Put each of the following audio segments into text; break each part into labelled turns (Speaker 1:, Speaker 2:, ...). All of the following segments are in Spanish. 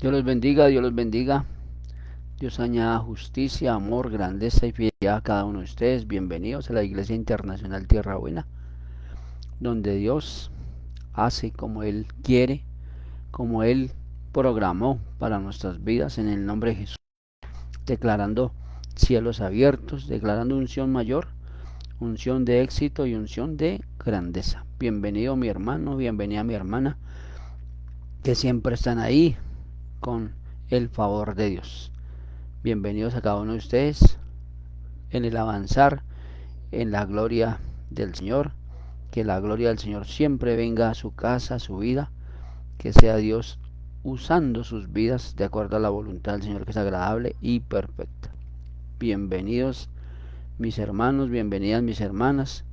Speaker 1: Dios los bendiga, Dios los bendiga. Dios añada justicia, amor, grandeza y fidelidad a cada uno de ustedes. Bienvenidos a la Iglesia Internacional Tierra Buena, donde Dios hace como Él quiere, como Él programó para nuestras vidas en el nombre de Jesús, declarando cielos abiertos, declarando unción mayor, unción de éxito y unción de grandeza. Bienvenido mi hermano, bienvenida mi hermana, que siempre están ahí con el favor de Dios. Bienvenidos a cada uno de ustedes en el avanzar en la gloria del Señor. Que la gloria del Señor siempre venga a su casa, a su vida. Que sea Dios usando sus vidas de acuerdo a la voluntad del Señor, que es agradable y perfecta. Bienvenidos mis hermanos, bienvenidas mis hermanas.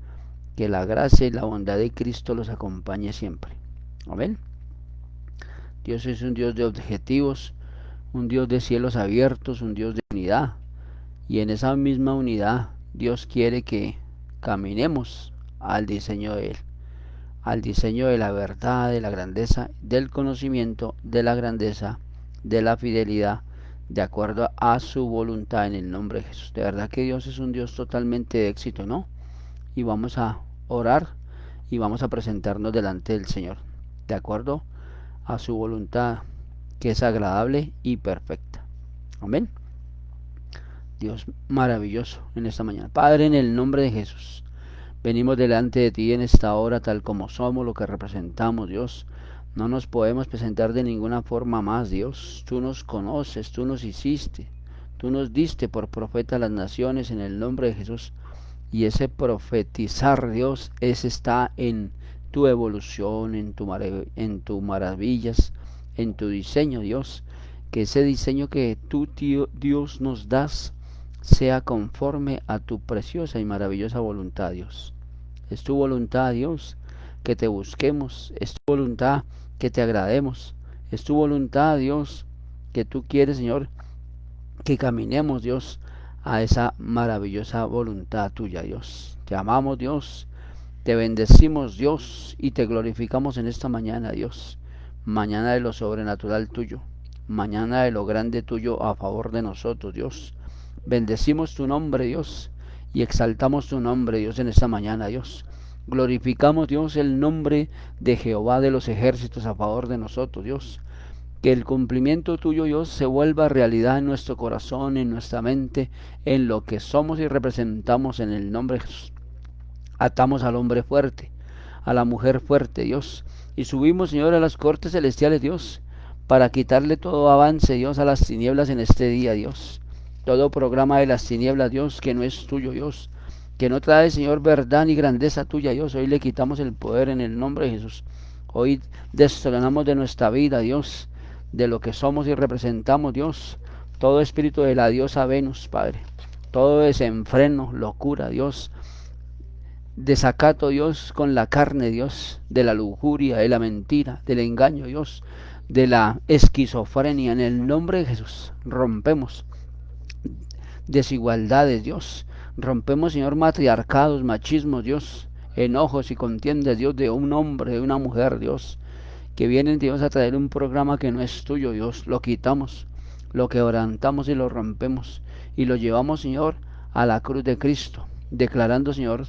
Speaker 1: Que la gracia y la bondad de Cristo los acompañe siempre. Amén. Dios es un Dios de objetivos, un Dios de cielos abiertos, un Dios de unidad. Y en esa misma unidad Dios quiere que caminemos al diseño de Él, al diseño de la verdad, de la grandeza, del conocimiento, de la grandeza, de la fidelidad, de acuerdo a su voluntad en el nombre de Jesús. De verdad que Dios es un Dios totalmente de éxito, ¿no? Y vamos a orar y vamos a presentarnos delante del Señor, de acuerdo a su voluntad, que es agradable y perfecta. Amén. Dios maravilloso en esta mañana. Padre, en el nombre de Jesús, venimos delante de ti en esta hora tal como somos, lo que representamos, Dios. No nos podemos presentar de ninguna forma más, Dios. Tú nos conoces, tú nos hiciste, tú nos diste por profeta a las naciones en el nombre de Jesús. Y ese profetizar, Dios, ese está en tu evolución, en tu maravillas, en tu diseño, Dios. Que ese diseño que tú, Dios, nos das sea conforme a tu preciosa y maravillosa voluntad, Dios. Es tu voluntad, Dios, que te busquemos. Es tu voluntad que te agrademos. Es tu voluntad, Dios, que tú quieres, Señor, que caminemos, Dios, a esa maravillosa voluntad tuya, Dios. Te amamos, Dios. Te bendecimos, Dios, y te glorificamos en esta mañana, Dios. Mañana de lo sobrenatural tuyo. Mañana de lo grande tuyo a favor de nosotros, Dios. Bendecimos tu nombre, Dios, y exaltamos tu nombre, Dios, en esta mañana, Dios. Glorificamos, Dios, el nombre de Jehová de los ejércitos a favor de nosotros, Dios. Que el cumplimiento tuyo, Dios, se vuelva realidad en nuestro corazón, en nuestra mente, en lo que somos y representamos en el nombre de Jesús. Atamos al hombre fuerte, a la mujer fuerte, Dios, y subimos, Señor, a las cortes celestiales, Dios, para quitarle todo avance, Dios, a las tinieblas en este día, Dios. Todo programa de las tinieblas, Dios, que no es tuyo, Dios, que no trae, Señor, verdad ni grandeza tuya, Dios. Hoy le quitamos el poder en el nombre de Jesús. Hoy destronamos de nuestra vida, Dios, de lo que somos y representamos, Dios, todo espíritu de la diosa Venus, Padre, todo desenfreno, locura, Dios, desacato, Dios, con la carne, Dios, de la lujuria, de la mentira, del engaño, Dios, de la esquizofrenia, en el nombre de Jesús, rompemos desigualdades, Dios, rompemos, Señor, matriarcados, machismos, Dios, enojos y contiendas, Dios, de un hombre, de una mujer, Dios, que vienen, Dios, a traer un programa que no es tuyo, Dios. Lo quitamos, lo quebrantamos y lo rompemos y lo llevamos, Señor, a la cruz de Cristo, declarando, Señor,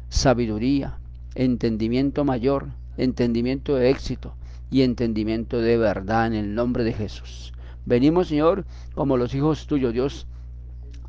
Speaker 1: sabiduría, entendimiento mayor, entendimiento de éxito y entendimiento de verdad en el nombre de Jesús. Venimos, Señor, como los hijos tuyos, Dios,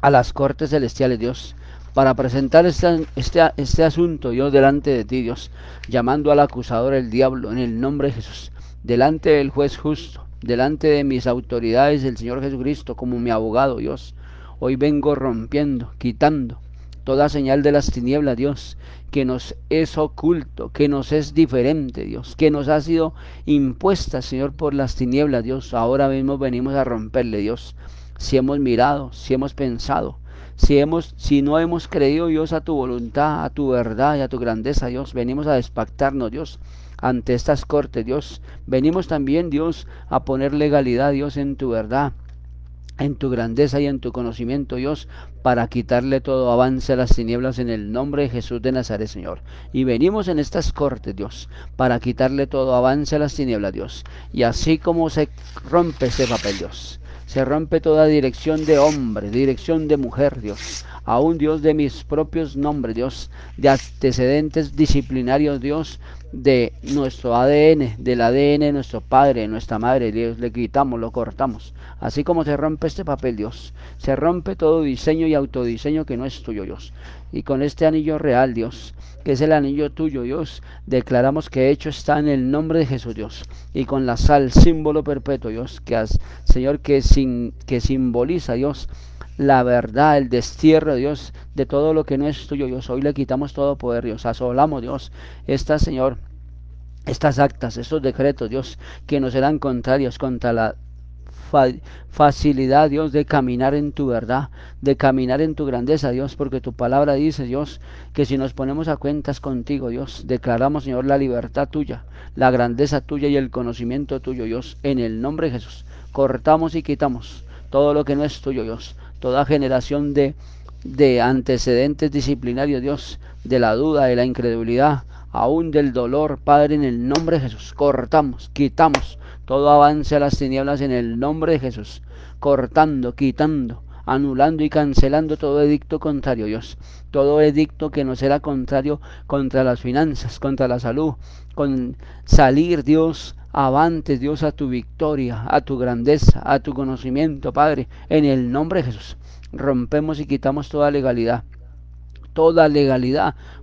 Speaker 1: a las cortes celestiales, Dios, para presentar este asunto, Dios, delante de ti, Dios, llamando al acusador, el diablo, en el nombre de Jesús, delante del juez justo, delante de mis autoridades, el Señor Jesucristo, como mi abogado, Dios. Hoy vengo rompiendo, quitando toda señal de las tinieblas, Dios, que nos es oculto, que nos es diferente, Dios, que nos ha sido impuesta, Señor, por las tinieblas, Dios. Ahora mismo venimos a romperle, Dios. Si hemos mirado, si hemos pensado, si no hemos creído, Dios, a tu voluntad, a tu verdad y a tu grandeza, Dios, venimos a despactarnos, Dios, ante estas cortes, Dios. Venimos también, Dios, a poner legalidad, Dios, en tu verdad, en tu grandeza y en tu conocimiento, Dios, para quitarle todo avance a las tinieblas en el nombre de Jesús de Nazaret, Señor. Y venimos en estas cortes, Dios, para quitarle todo avance a las tinieblas, Dios. Y así como se rompe ese papel, Dios, se rompe toda dirección de hombre, dirección de mujer, Dios. Aún Dios de mis propios nombres, Dios, de antecedentes disciplinarios, Dios, de nuestro ADN, del ADN de nuestro padre, de nuestra madre, Dios, le quitamos, lo cortamos. Así como se rompe este papel, Dios, se rompe todo diseño y autodiseño que no es tuyo, Dios. Y con este anillo real, Dios, que es el anillo tuyo, Dios, declaramos que hecho está en el nombre de Jesús, Dios. Y con la sal, símbolo perpetuo, Dios, Señor, que simboliza, Dios, la verdad, el destierro, Dios, de todo lo que no es tuyo, Dios. Hoy le quitamos todo poder, Dios. Asolamos, Dios, Señor, estas actas, estos decretos, Dios, que nos serán contrarios contra la fa facilidad, Dios, de caminar en tu verdad, de caminar en tu grandeza, Dios, porque tu palabra dice, Dios, que si nos ponemos a cuentas contigo, Dios, declaramos, Señor, la libertad tuya, la grandeza tuya y el conocimiento tuyo, Dios, en el nombre de Jesús. Cortamos y quitamos todo lo que no es tuyo, Dios, toda generación de antecedentes disciplinarios, Dios, de la duda, de la incredulidad, aún del dolor, Padre, en el nombre de Jesús. Cortamos, quitamos todo avance a las tinieblas en el nombre de Jesús, cortando, quitando, anulando y cancelando todo edicto contrario, Dios, todo edicto que nos era contrario contra las finanzas, contra la salud, con salir, Dios, avante, Dios, a tu victoria, a tu grandeza, a tu conocimiento, Padre, en el nombre de Jesús. Rompemos y quitamos toda legalidad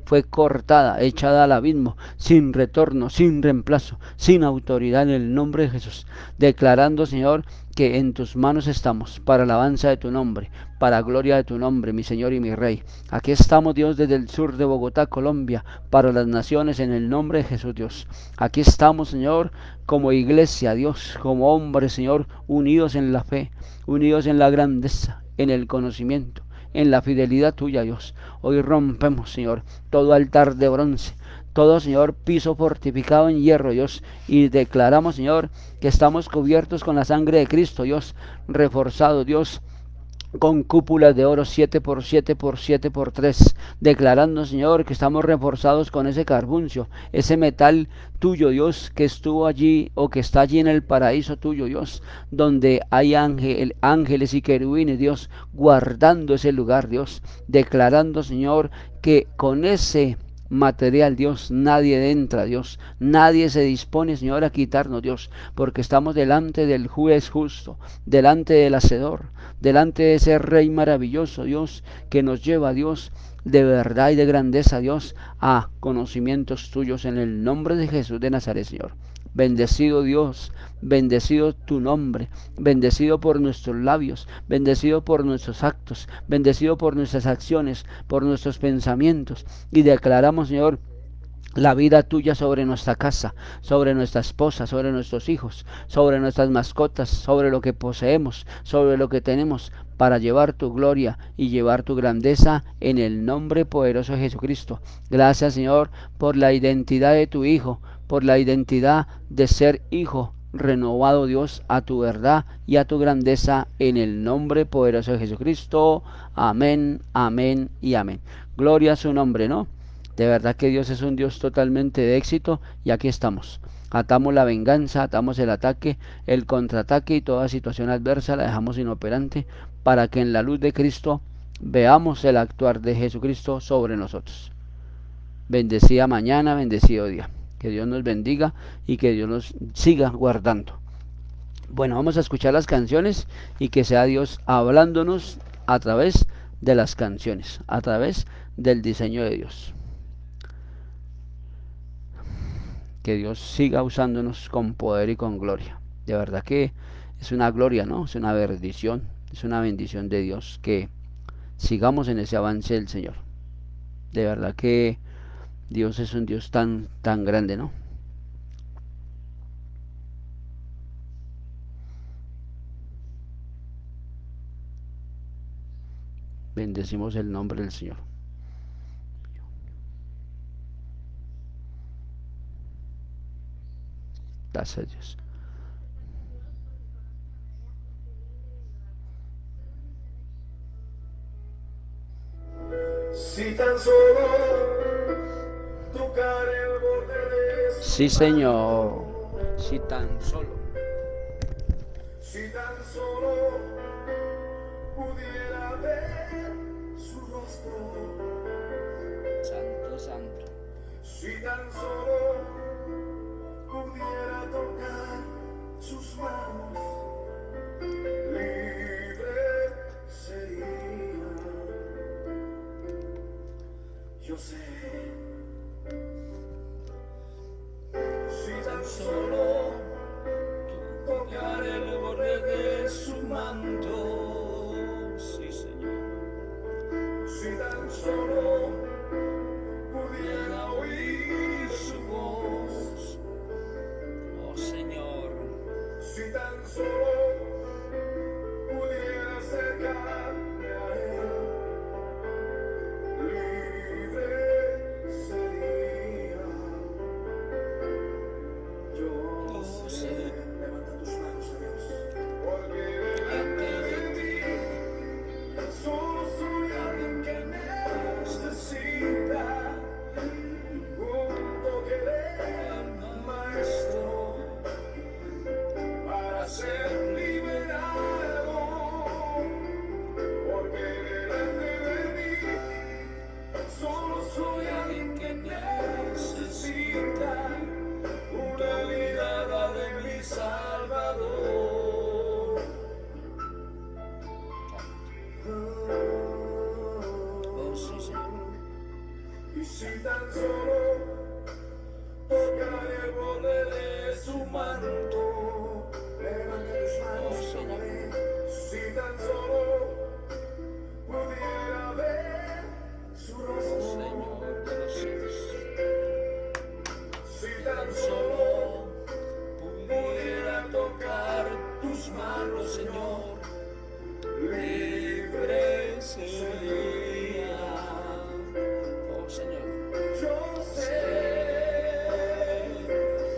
Speaker 1: fue cortada, echada al abismo, sin retorno, sin reemplazo, sin autoridad en el nombre de Jesús, declarando, Señor, que en tus manos estamos, para alabanza de tu nombre, para gloria de tu nombre, mi Señor y mi Rey. Aquí estamos, Dios, desde el sur de Bogotá, Colombia, para las naciones, en el nombre de Jesús, Dios. Aquí estamos, Señor, como iglesia, Dios, como hombres, Señor, unidos en la fe, unidos en la grandeza, en el conocimiento, en la fidelidad tuya, Dios. Hoy rompemos, Señor, todo altar de bronce, todo, Señor, piso fortificado en hierro, Dios, y declaramos, Señor, que estamos cubiertos con la sangre de Cristo, Dios, reforzados, Dios, con cúpulas de oro 7 por 7 por 7 por 3, declarando, Señor, que estamos reforzados con ese carbuncio, ese metal tuyo, Dios, que estuvo allí o que está allí en el paraíso tuyo, Dios, donde hay ángeles y querubines, Dios, guardando ese lugar, Dios, declarando, Señor, que con ese material, Dios, nadie entra, Dios, nadie se dispone, Señor, a quitarnos, Dios, porque estamos delante del juez justo, delante del hacedor, delante de ese Rey maravilloso, Dios, que nos lleva, Dios, de verdad y de grandeza, Dios, a conocimientos tuyos en el nombre de Jesús de Nazaret, Señor. Bendecido Dios, bendecido tu nombre, bendecido por nuestros labios, bendecido por nuestros actos, bendecido por nuestras acciones, por nuestros pensamientos. Y declaramos, Señor, la vida tuya sobre nuestra casa, sobre nuestra esposa, sobre nuestros hijos, sobre nuestras mascotas, sobre lo que poseemos, sobre lo que tenemos, para llevar tu gloria y llevar tu grandeza en el nombre poderoso de Jesucristo. Gracias, Señor, por la identidad de tu Hijo, por la identidad de ser hijo renovado, Dios, a tu verdad y a tu grandeza en el nombre poderoso de Jesucristo. Amén, amén y amén. Gloria a su nombre, ¿no? De verdad que Dios es un Dios totalmente de éxito y aquí estamos. Atamos la venganza, atamos el ataque, el contraataque y toda situación adversa la dejamos inoperante para que en la luz de Cristo veamos el actuar de Jesucristo sobre nosotros. Bendecida mañana, bendecido día. Que Dios nos bendiga y que Dios nos siga guardando. Bueno, vamos a escuchar las canciones y que sea Dios hablándonos a través de las canciones, a través del diseño de Dios. Que Dios siga usándonos con poder y con gloria. De verdad que es una gloria, ¿no? Es una bendición, es una bendición de Dios que sigamos en ese avance del Señor. De verdad que Dios es un Dios tan grande, ¿no? Bendecimos el nombre del Señor. Gracias a Dios.
Speaker 2: Si tan solo tocar el borde de su
Speaker 1: Sí, Señor. Si tan solo.
Speaker 2: Si tan solo pudiera ver su rostro,
Speaker 1: Santo, santo.
Speaker 2: si tan solo pudiera tocar sus manos, libre sería. Yo sé, si tan solo tocar el borde de su manto,
Speaker 1: Sí, Señor.
Speaker 2: si tan solo pudiera oír su voz,
Speaker 1: Oh, Señor.
Speaker 2: si tan solo pudiera acercarme a él, libre sería. Yo sé, levanta tus manos a Dios, porque delante de ti solo soy alguien que necesita un toque del maestro para ser liberado, porque delante de mí solo soy alguien que necesita una mirada de mi Salvador.
Speaker 1: Oh, sí, Señor.
Speaker 2: Y si tan solo tocar el borde de su manto, levanta tus manos,
Speaker 1: Señor.
Speaker 2: si tan solo pudiera ver su
Speaker 1: Oh,
Speaker 2: rostro,
Speaker 1: Señor de los cielos.
Speaker 2: si tan solo pudiera tocar tus manos, Señor, libre sería.
Speaker 1: Oh, Señor.
Speaker 2: Yo sé,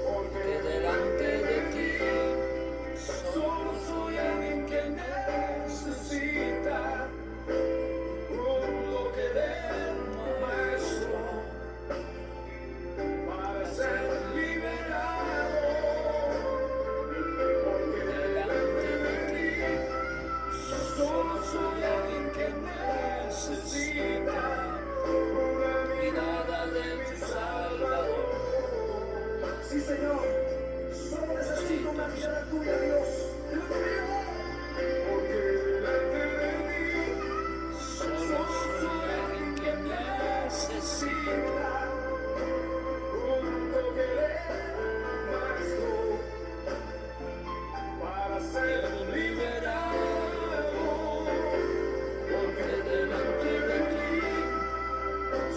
Speaker 2: porque
Speaker 1: Que delante de ti
Speaker 2: solo soy alguien que necesita un toque del maestro para ser liberado, porque delante de ti solo soy alguien que necesita una mirada de mi Salvador. Sí, Señor, solo necesito una mirada tuya, Dios. Porque delante de mí solo soy alguien que necesita un toque del maestro para ser liberado. Porque delante de ti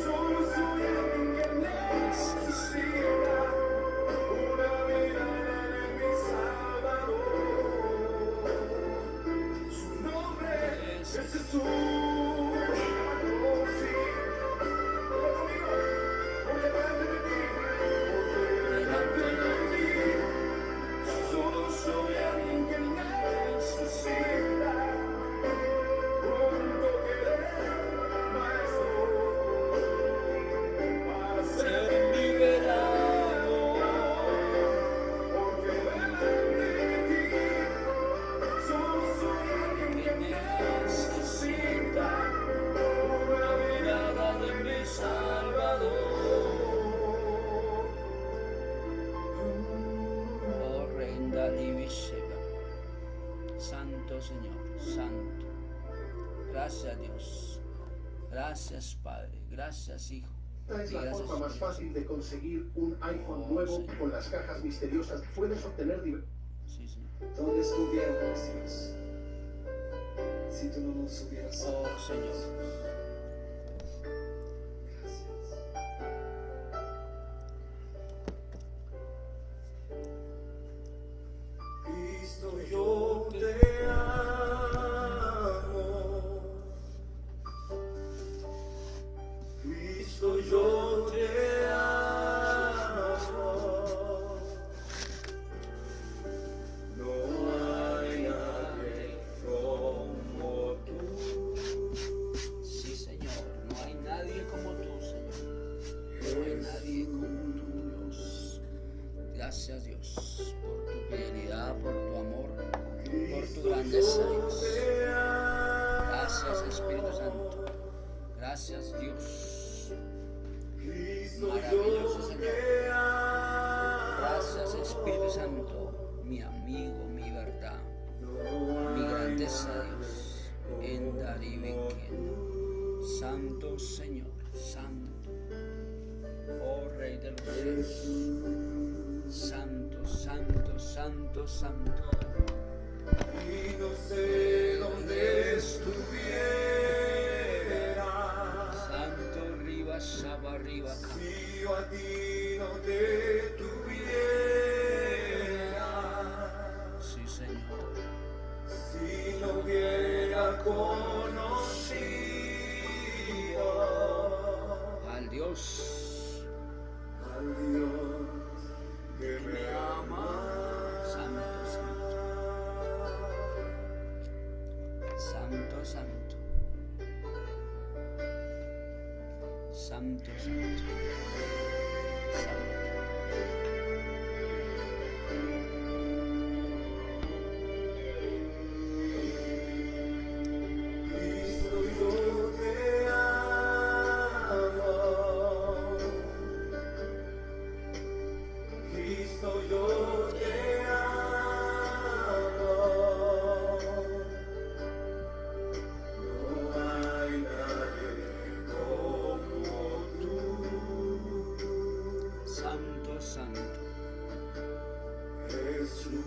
Speaker 2: solo soy alguien que necesita una mirada de mi Salvador. Su nombre es Jesús. Oh, sí. Todo conmigo. Porque delante de ti solo soy alguien que necesita un toque del maestro para ser liberado, porque delante de ti solo soy alguien que necesita una mirada de mi Salvador.
Speaker 1: Oh, Renda Divisiva. Santo Señor, Santo. Gracias, Dios. Gracias, Padre. Gracias, Hijo.
Speaker 3: Esta es
Speaker 1: Y
Speaker 3: la
Speaker 1: gracias,
Speaker 3: forma más
Speaker 1: Espíritu.
Speaker 3: fácil de conseguir un iPhone
Speaker 1: Oh,
Speaker 3: nuevo
Speaker 1: Señor.
Speaker 3: con las cajas misteriosas. Puedes obtener
Speaker 1: Sí, Señor.
Speaker 4: ¿Dónde estuviéramos, Dios, si tú no nos hubieras
Speaker 1: Oh,
Speaker 4: amado?
Speaker 1: Señor.
Speaker 2: Cristo, yo te amo. Cristo, yo te amo. No hay nadie como tú.
Speaker 1: Sí, Señor. No hay nadie Dios, por tu fidelidad, por tu amor, por tu grandeza, Dios. Gracias, Espíritu Santo. Gracias, Dios. Maravilloso Señor. Gracias, Espíritu Santo, mi amigo, mi verdad, mi grandeza, Dios. En Daribiken. Santo Señor, Santo, oh Rey de los cielos. Santo, Santo, Santo, Santo.
Speaker 2: Y no sé dónde estuviera
Speaker 1: Santo, arriba, Saba, arriba, acá.
Speaker 2: si yo a ti no te tuviera,
Speaker 1: Sí, Señor.
Speaker 2: si no hubiera conocido
Speaker 1: Al Dios
Speaker 2: al Dios que me ama.
Speaker 1: Santo, Santo. Santo, Santo. Santo, Santo. Santo.
Speaker 2: Cristo, yo te amo. Cristo, yo te amo. No hay nadie como tú.
Speaker 1: Santo, Santo.
Speaker 2: Jesús.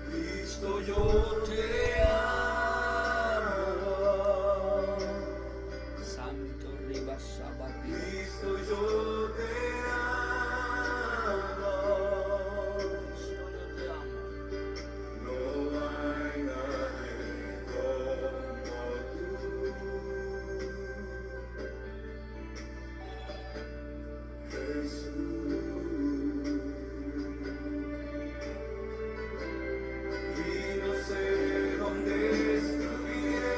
Speaker 2: Cristo, yo te amo.
Speaker 1: Santo, arriba, Saba, arriba.
Speaker 2: Cristo, yo te amo.
Speaker 1: Cristo, yo te amo.
Speaker 2: No hay nadie como tú. Jesús. Y no sé dónde estuviera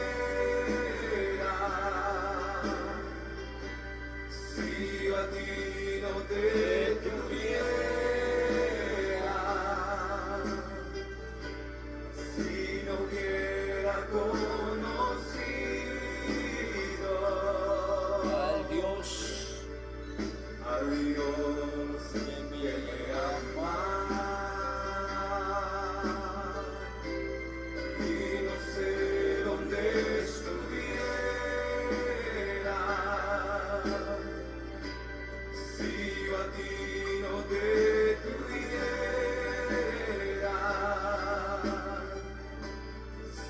Speaker 2: si yo a ti no te tuviera, si no hubiera conocido
Speaker 1: Al Dios
Speaker 2: al Dios que me ama. Y no sé dónde estuviera si yo a ti no te tuviera,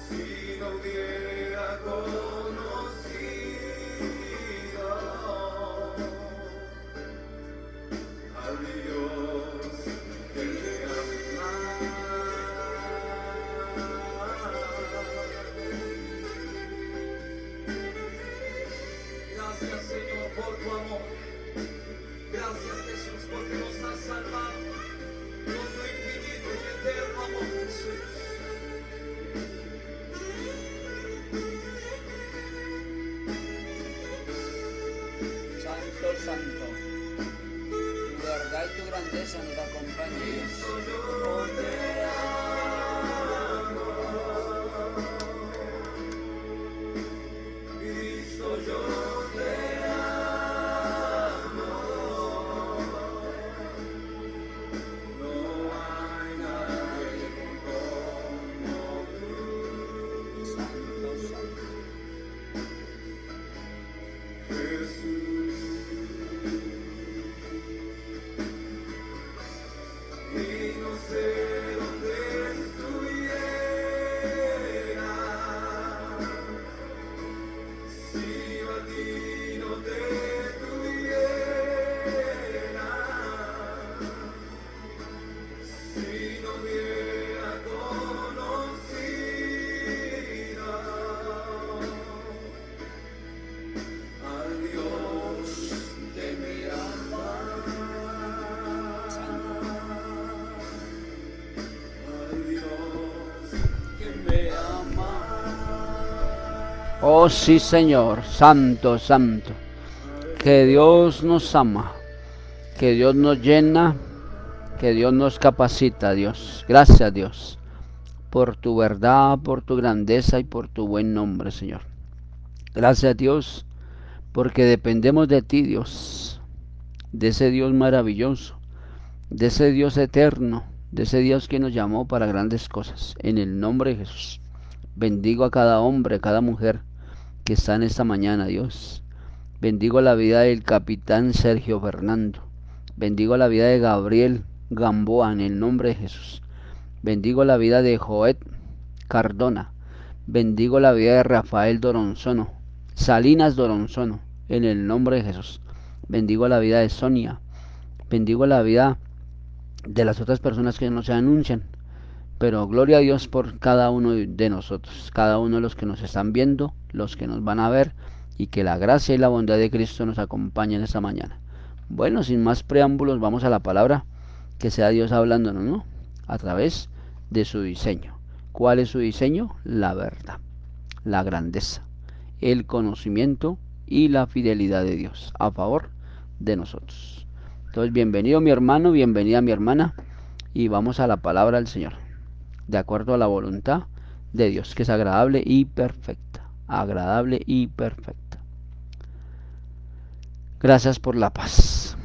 Speaker 2: si no hubiera conocido al Dios que me ama. Gracias, Señor, por tu amor. Gracias, Jesús, porque nos has salvado con tu infinito y eterno amor, Jesús.
Speaker 1: Santo, Santo. Tu verdad y tu grandeza nos acompaña, Dios.
Speaker 2: Yo te amo. Cristo, yo te amo. No hay nadie como tú.
Speaker 1: Santo, Santo.
Speaker 2: Jesús. Y no sé dónde estuviera si yo a ti no te tuviera, si no hubiera conocido al Dios que me ama. Al Dios que me ama.
Speaker 1: Oh sí, Señor, Santo, Santo. que Dios nos ama, que Dios nos llena, que Dios nos capacita, Dios. Gracias, Dios, por tu verdad, por tu grandeza y por tu buen nombre, Señor. Gracias, Dios, porque dependemos de ti, Dios, de ese Dios maravilloso, de ese Dios eterno, de ese Dios que nos llamó para grandes cosas. En el nombre de Jesús, bendigo a cada hombre, a cada mujer que está en esta mañana, Dios. Bendigo la vida del capitán Sergio Fernando. Bendigo la vida de Gabriel Gamboa en el nombre de Jesús. Bendigo la vida de Joet Cardona. Bendigo la vida de Rafael Doronzono, Salinas Doronzono, en el nombre de Jesús. Bendigo la vida de Sonia. Bendigo la vida de las otras personas que no se anuncian. Pero gloria a Dios por cada uno de nosotros, cada uno de los que nos están viendo, los que nos van a ver, y que la gracia y la bondad de Cristo nos acompañen esta mañana. Bueno, sin más preámbulos, vamos a la palabra, que sea Dios hablándonos, ¿no? A través de su diseño. ¿Cuál es su diseño? La verdad, la grandeza, el conocimiento y la fidelidad de Dios a favor de nosotros. Entonces, bienvenido mi hermano, bienvenida mi hermana, y vamos a la palabra del Señor, de acuerdo a la voluntad de Dios, que es agradable y perfecta, agradable y perfecta. Gracias por la paz.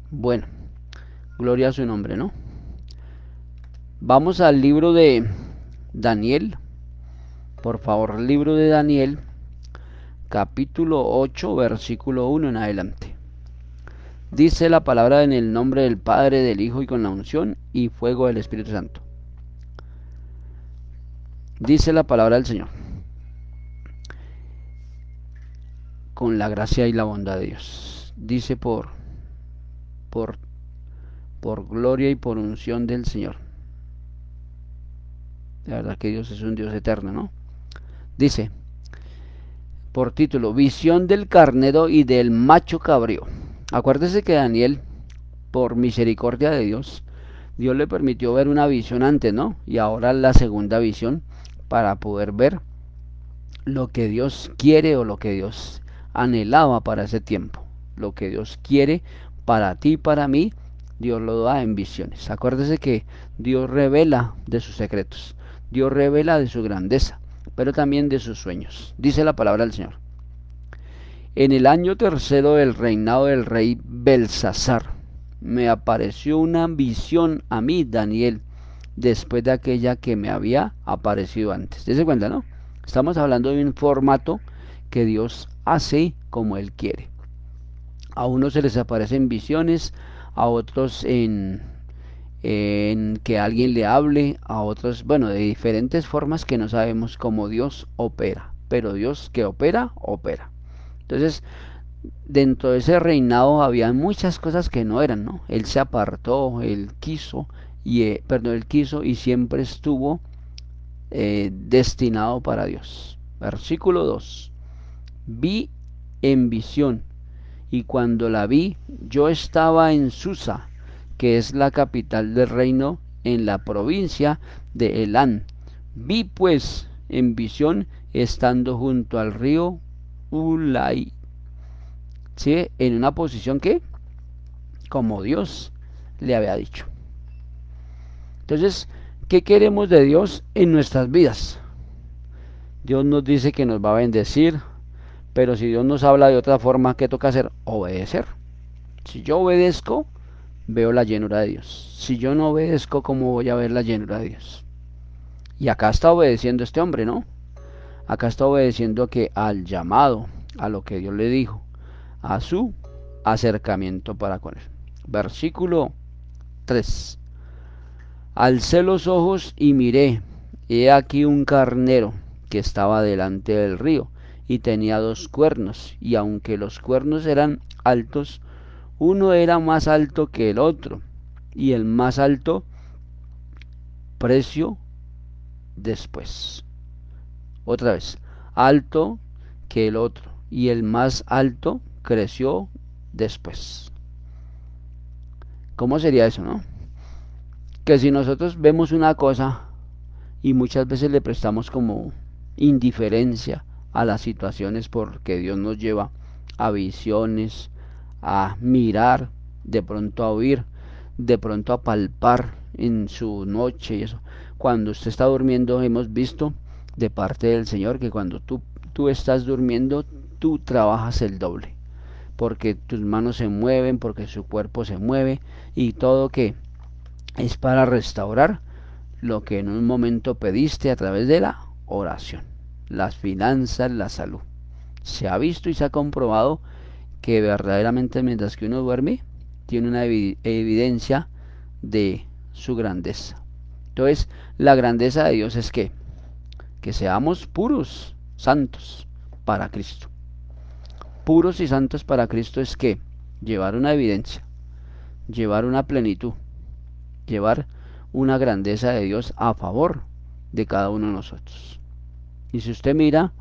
Speaker 1: Bueno, gloria a su nombre, ¿no? Vamos al libro de Daniel. Por favor, libro de Daniel, capítulo 8, versículo 1 en adelante. Dice la palabra: en el nombre del Padre, del Hijo y con la unción y fuego del Espíritu Santo. Dice la palabra del Señor: con la gracia y la bondad de Dios. Dice por gloria y por unción del Señor. La verdad que Dios es un Dios eterno, ¿no? Dice, por título: visión del carnero y del macho cabrío. Acuérdese que Daniel, por misericordia de Dios, Dios le permitió ver una visión antes, ¿no? Y ahora la segunda visión, para poder ver lo que Dios quiere o lo que Dios anhelaba para ese tiempo. Lo que Dios quiere para ti y para mí, Dios lo da en visiones. Acuérdese que Dios revela de sus secretos, Dios revela de su grandeza, pero también de sus sueños. Dice la palabra del Señor: en el año tercero del reinado del rey Belsasar, me apareció una visión a mí, Daniel, después de aquella que me había aparecido antes. Dese cuenta, ¿no? Estamos hablando de un formato que Dios hace como Él quiere. A unos se les aparecen visiones, a otros en que alguien le hable, a otros, bueno, de diferentes formas que no sabemos cómo Dios opera. Pero Dios que opera, opera. Entonces, dentro de ese reinado había muchas cosas que no eran, ¿no? Él se apartó, él quiso y siempre estuvo destinado para Dios. Versículo 2: vi en visión, y cuando la vi, yo estaba en Susa, que es la capital del reino, en la provincia de Elán. Vi pues en visión, estando junto al río Ulai, ¿sí? En una posición que, como Dios le había dicho. Entonces, ¿qué queremos de Dios en nuestras vidas? Dios nos dice que nos va a bendecir, pero si Dios nos habla de otra forma, ¿qué toca hacer? Obedecer. Si yo obedezco, veo la llenura de Dios. Si yo no obedezco, ¿cómo voy a ver la llenura de Dios? Y acá está obedeciendo este hombre, ¿no? Acá está obedeciendo al llamado, a lo que Dios le dijo, a su acercamiento para con él. Versículo 3: alcé los ojos y miré, he aquí un carnero que estaba delante del río, y tenía 2 cuernos, y aunque los cuernos eran altos, uno era más alto que el otro, y el más alto precio después. Otra vez, alto que el otro, y el más alto creció después. ¿Cómo sería eso, no? que si nosotros vemos una cosa y muchas veces le prestamos como indiferencia a las situaciones porque Dios nos lleva a visiones, a mirar, de pronto a oír, de pronto a palpar en su noche y eso. Cuando usted está durmiendo, hemos visto de parte del Señor que cuando tú estás durmiendo, tú trabajas el doble, porque tus manos se mueven, porque su cuerpo se mueve y todo que es para restaurar lo que en un momento pediste a través de la oración, las finanzas, la salud. Se ha visto y se ha comprobado que verdaderamente mientras que uno duerme, tiene una evidencia de su grandeza. Entonces, la grandeza de Dios es que seamos puros, santos para Cristo. Puros y santos para Cristo es que llevar una evidencia, llevar una plenitud, llevar una grandeza de Dios a favor de cada uno de nosotros. Y si usted mira,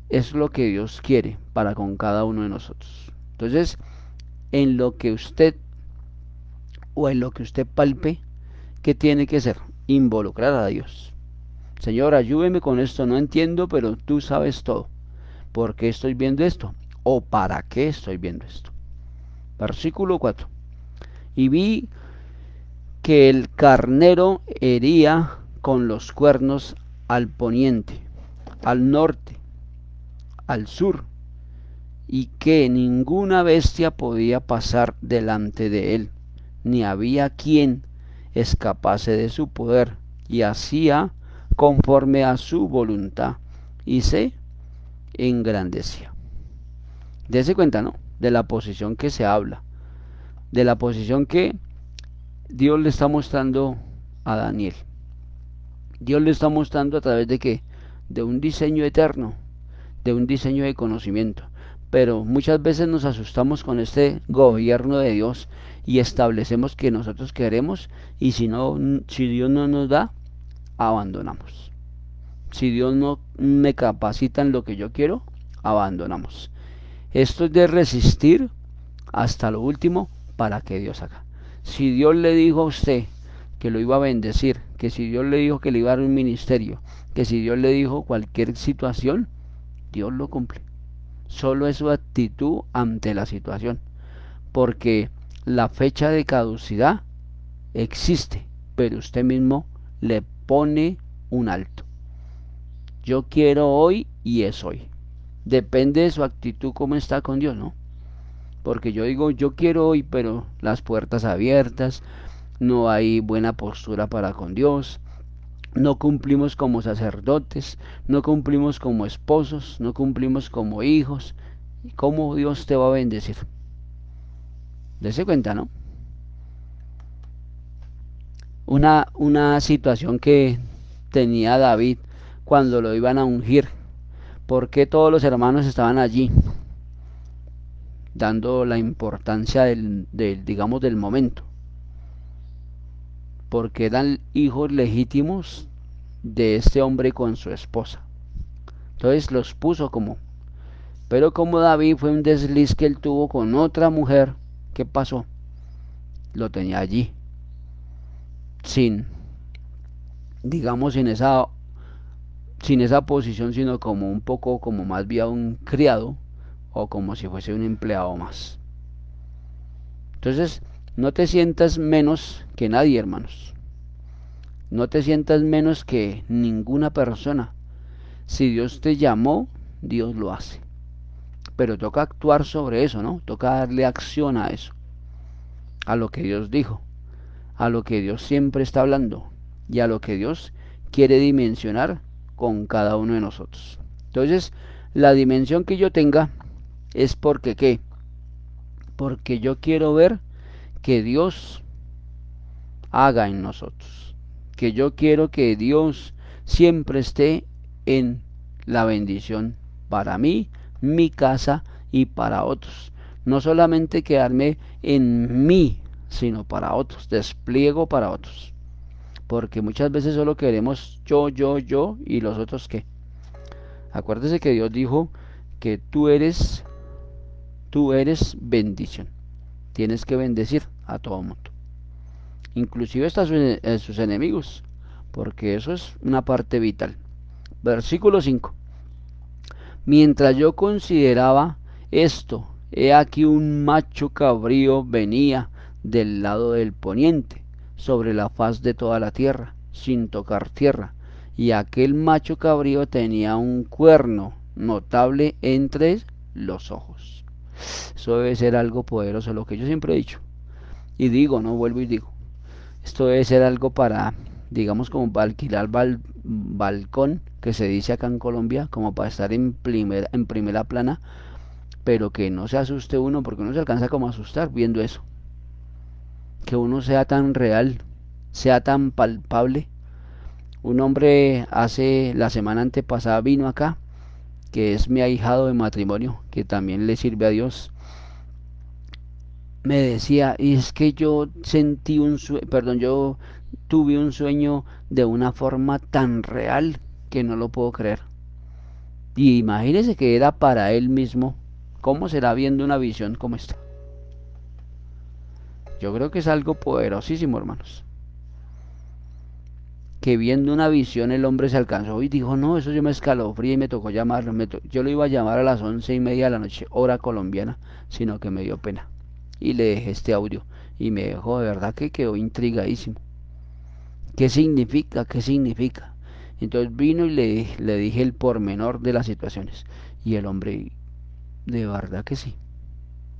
Speaker 1: es lo que Dios quiere para con cada uno de nosotros. Entonces, en lo que usted o en lo que usted palpe, ¿qué tiene que hacer? Involucrar a Dios. Señor, ayúdeme con esto, no entiendo, pero tú sabes todo. ¿Por qué estoy viendo esto? ¿O para qué estoy viendo esto? Versículo 4. Y vi que el carnero hería con los cuernos al poniente, al norte, al sur, y que ninguna bestia podía pasar delante de él, ni había quien escapase de su poder, y hacía conforme a su voluntad, y se engrandecía. Dese cuenta, ¿no? De la posición que se habla, de la posición que Dios le está mostrando a Daniel. Dios le está mostrando a través de qué? De un diseño eterno, de un diseño de conocimiento. Pero muchas veces nos asustamos con este gobierno de Dios y establecemos que nosotros queremos, y si Dios no nos da, abandonamos. Si Dios no me capacita en lo que yo quiero, abandonamos. Esto es de resistir hasta lo último para que Dios haga. Si Dios le dijo a usted que lo iba a bendecir, que si Dios le dijo que le iba a dar un ministerio, que si Dios le dijo cualquier situación, Dios lo cumple. Solo es su actitud ante la situación, porque la fecha de caducidad existe, pero usted mismo le pone un alto. Yo quiero hoy y es hoy. Depende de su actitud, cómo está con Dios, ¿no? Porque yo digo, yo quiero hoy, pero las puertas abiertas, no hay buena postura para con Dios, no cumplimos como sacerdotes, no cumplimos como esposos, no cumplimos como hijos. ¿Cómo Dios te va a bendecir? Dese cuenta, ¿no? Una situación que tenía David cuando lo iban a ungir. ¿Por qué todos los hermanos estaban allí? Dando la importancia digamos, del momento. Porque eran hijos legítimos de este hombre con su esposa. Entonces los puso como. Pero como David fue un desliz que él tuvo con otra mujer, ¿qué pasó? Lo tenía allí. Digamos, sin esa posición, sino como un poco, como más bien un criado, o como si fuese un empleado más. Entonces, no te sientas menos que nadie, hermanos. No te sientas menos que ninguna persona. Si Dios te llamó, Dios lo hace. Pero toca actuar sobre eso, ¿no? Toca darle acción a eso, a lo que Dios dijo, a lo que Dios siempre está hablando y a lo que Dios quiere dimensionar con cada uno de nosotros. Entonces, la dimensión que yo tenga es porque ¿qué? Porque yo quiero ver que Dios haga en nosotros, que yo quiero que Dios siempre esté en la bendición para mí, mi casa y para otros. No solamente quedarme en mí, sino para otros, despliego para otros. Porque muchas veces solo queremos yo y los otros qué. Acuérdese que Dios dijo que tú eres bendición. Tienes que bendecir a todo mundo. inclusive hasta sus enemigos, porque eso es una parte vital. Versículo 5. Mientras yo consideraba esto, he aquí un macho cabrío venía del lado del poniente, sobre la faz de toda la tierra, sin tocar tierra, y aquel macho cabrío tenía un cuerno notable entre los ojos. Eso debe ser algo poderoso, lo que yo siempre he dicho. Y digo, no vuelvo y digo, esto debe ser algo para, digamos, como para alquilar balcón, que se dice acá en Colombia, como para estar en primera plana, pero que no se asuste uno, porque uno se alcanza como a asustar viendo eso. Que uno sea tan real, sea tan palpable. Un hombre hace la semana antepasada vino acá, que es mi ahijado de matrimonio, que también le sirve a Dios. Me decía, y es que yo sentí yo tuve un sueño de una forma tan real que no lo puedo creer. Y imagínese que era para él mismo. ¿Cómo será viendo una visión como esta? Yo creo que es algo poderosísimo, hermanos. Que viendo una visión el hombre se alcanzó y dijo, no, eso yo me escalofríe y me tocó llamarlo. Yo lo iba a llamar a las 11:30 de la noche, hora colombiana, sino que me dio pena. Y le dejé este audio y me dejó, de verdad que quedó intrigadísimo. ¿Qué significa? ¿Qué significa? Entonces vino y le dije el pormenor de las situaciones. Y el hombre, de verdad que sí.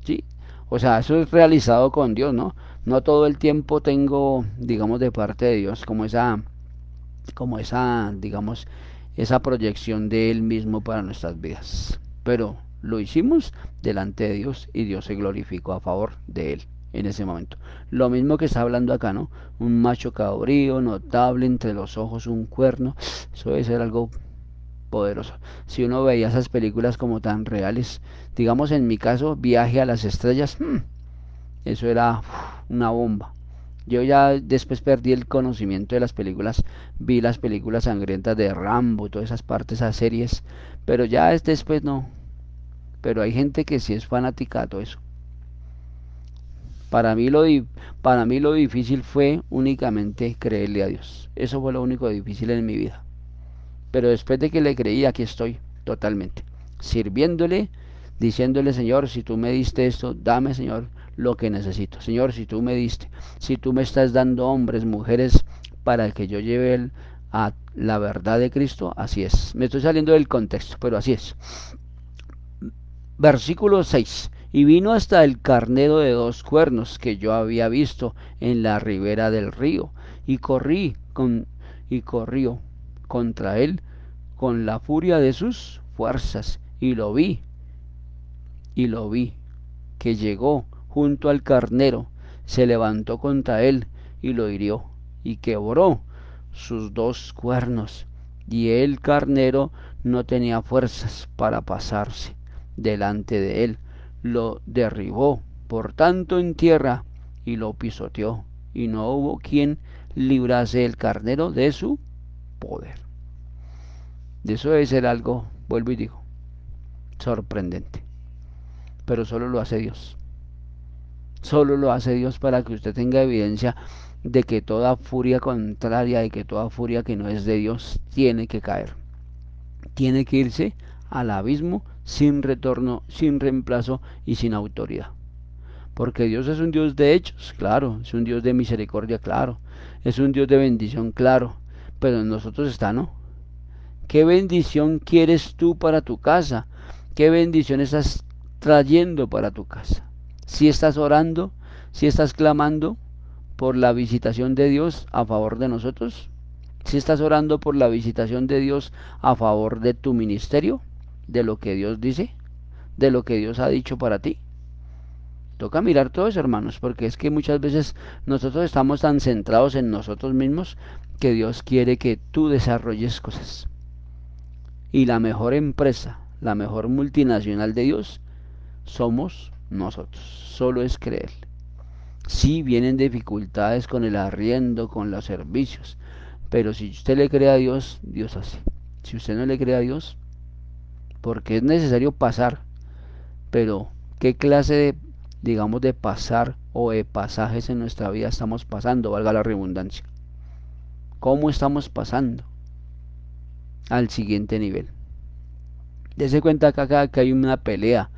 Speaker 1: Sí. O sea, eso es realizado con Dios, ¿no? No todo el tiempo tengo, digamos, de parte de Dios digamos, esa proyección de Él mismo para nuestras vidas. Pero lo hicimos delante de Dios y Dios se glorificó a favor de Él en ese momento. Lo mismo que está hablando acá, ¿no? Un macho cabrío, notable, entre los ojos un cuerno. Eso debe ser algo poderoso. Si uno veía esas películas como tan reales, digamos en mi caso, Viaje a las Estrellas, eso era una bomba. Yo ya después perdí el conocimiento de las películas, vi las películas sangrientas de Rambo, todas esas partes, esas series, pero ya después no. Pero hay gente que sí es fanática de todo eso. Para mí lo difícil fue únicamente creerle a Dios. Eso fue lo único difícil en mi vida. Pero después de que le creí, aquí estoy totalmente, sirviéndole, diciéndole, Señor, si tú me diste esto, dame, Señor, lo que necesito. Señor, si tú me estás dando hombres, mujeres, para que yo lleve a la verdad de Cristo, así es. Me estoy saliendo del contexto, pero así es. Versículo 6. Y vino hasta el carnero de 2 cuernos que yo había visto en la ribera del río, y corrió contra él con la furia de sus fuerzas, y lo vi, que llegó junto al carnero, se levantó contra él y lo hirió, y quebró sus 2 cuernos, y el carnero no tenía fuerzas para pasarse delante de él, lo derribó por tanto en tierra y lo pisoteó, y no hubo quien librase el carnero de su poder. De eso debe ser algo, vuelvo y digo, sorprendente. Pero solo lo hace Dios. Solo lo hace Dios para que usted tenga evidencia de que toda furia contraria, de que toda furia que no es de Dios tiene que caer. Tiene que irse al abismo sin retorno, sin reemplazo y sin autoridad. Porque Dios es un Dios de hechos, claro, es un Dios de misericordia, claro, es un Dios de bendición, claro, pero en nosotros está, ¿no? ¿Qué bendición quieres tú para tu casa? ¿Qué bendición estás trayendo para tu casa? Si estás orando, si estás clamando por la visitación de Dios a favor de nosotros, si estás orando por la visitación de Dios a favor de tu ministerio, de lo que Dios dice, de lo que Dios ha dicho para ti. Toca mirar todo eso, hermanos, porque es que muchas veces nosotros estamos tan centrados en nosotros mismos que Dios quiere que tú desarrolles cosas. Y la mejor empresa, la mejor multinacional de Dios, somos nosotros. Solo es creer. Sí, vienen dificultades con el arriendo, con los servicios, pero si usted le cree a Dios, Dios hace. Si usted no le cree a Dios, porque es necesario pasar, pero ¿qué clase de, digamos, de pasar o de pasajes en nuestra vida estamos pasando, valga la redundancia. ¿Cómo estamos pasando al siguiente nivel? Dese cuenta que acá que hay una pelea,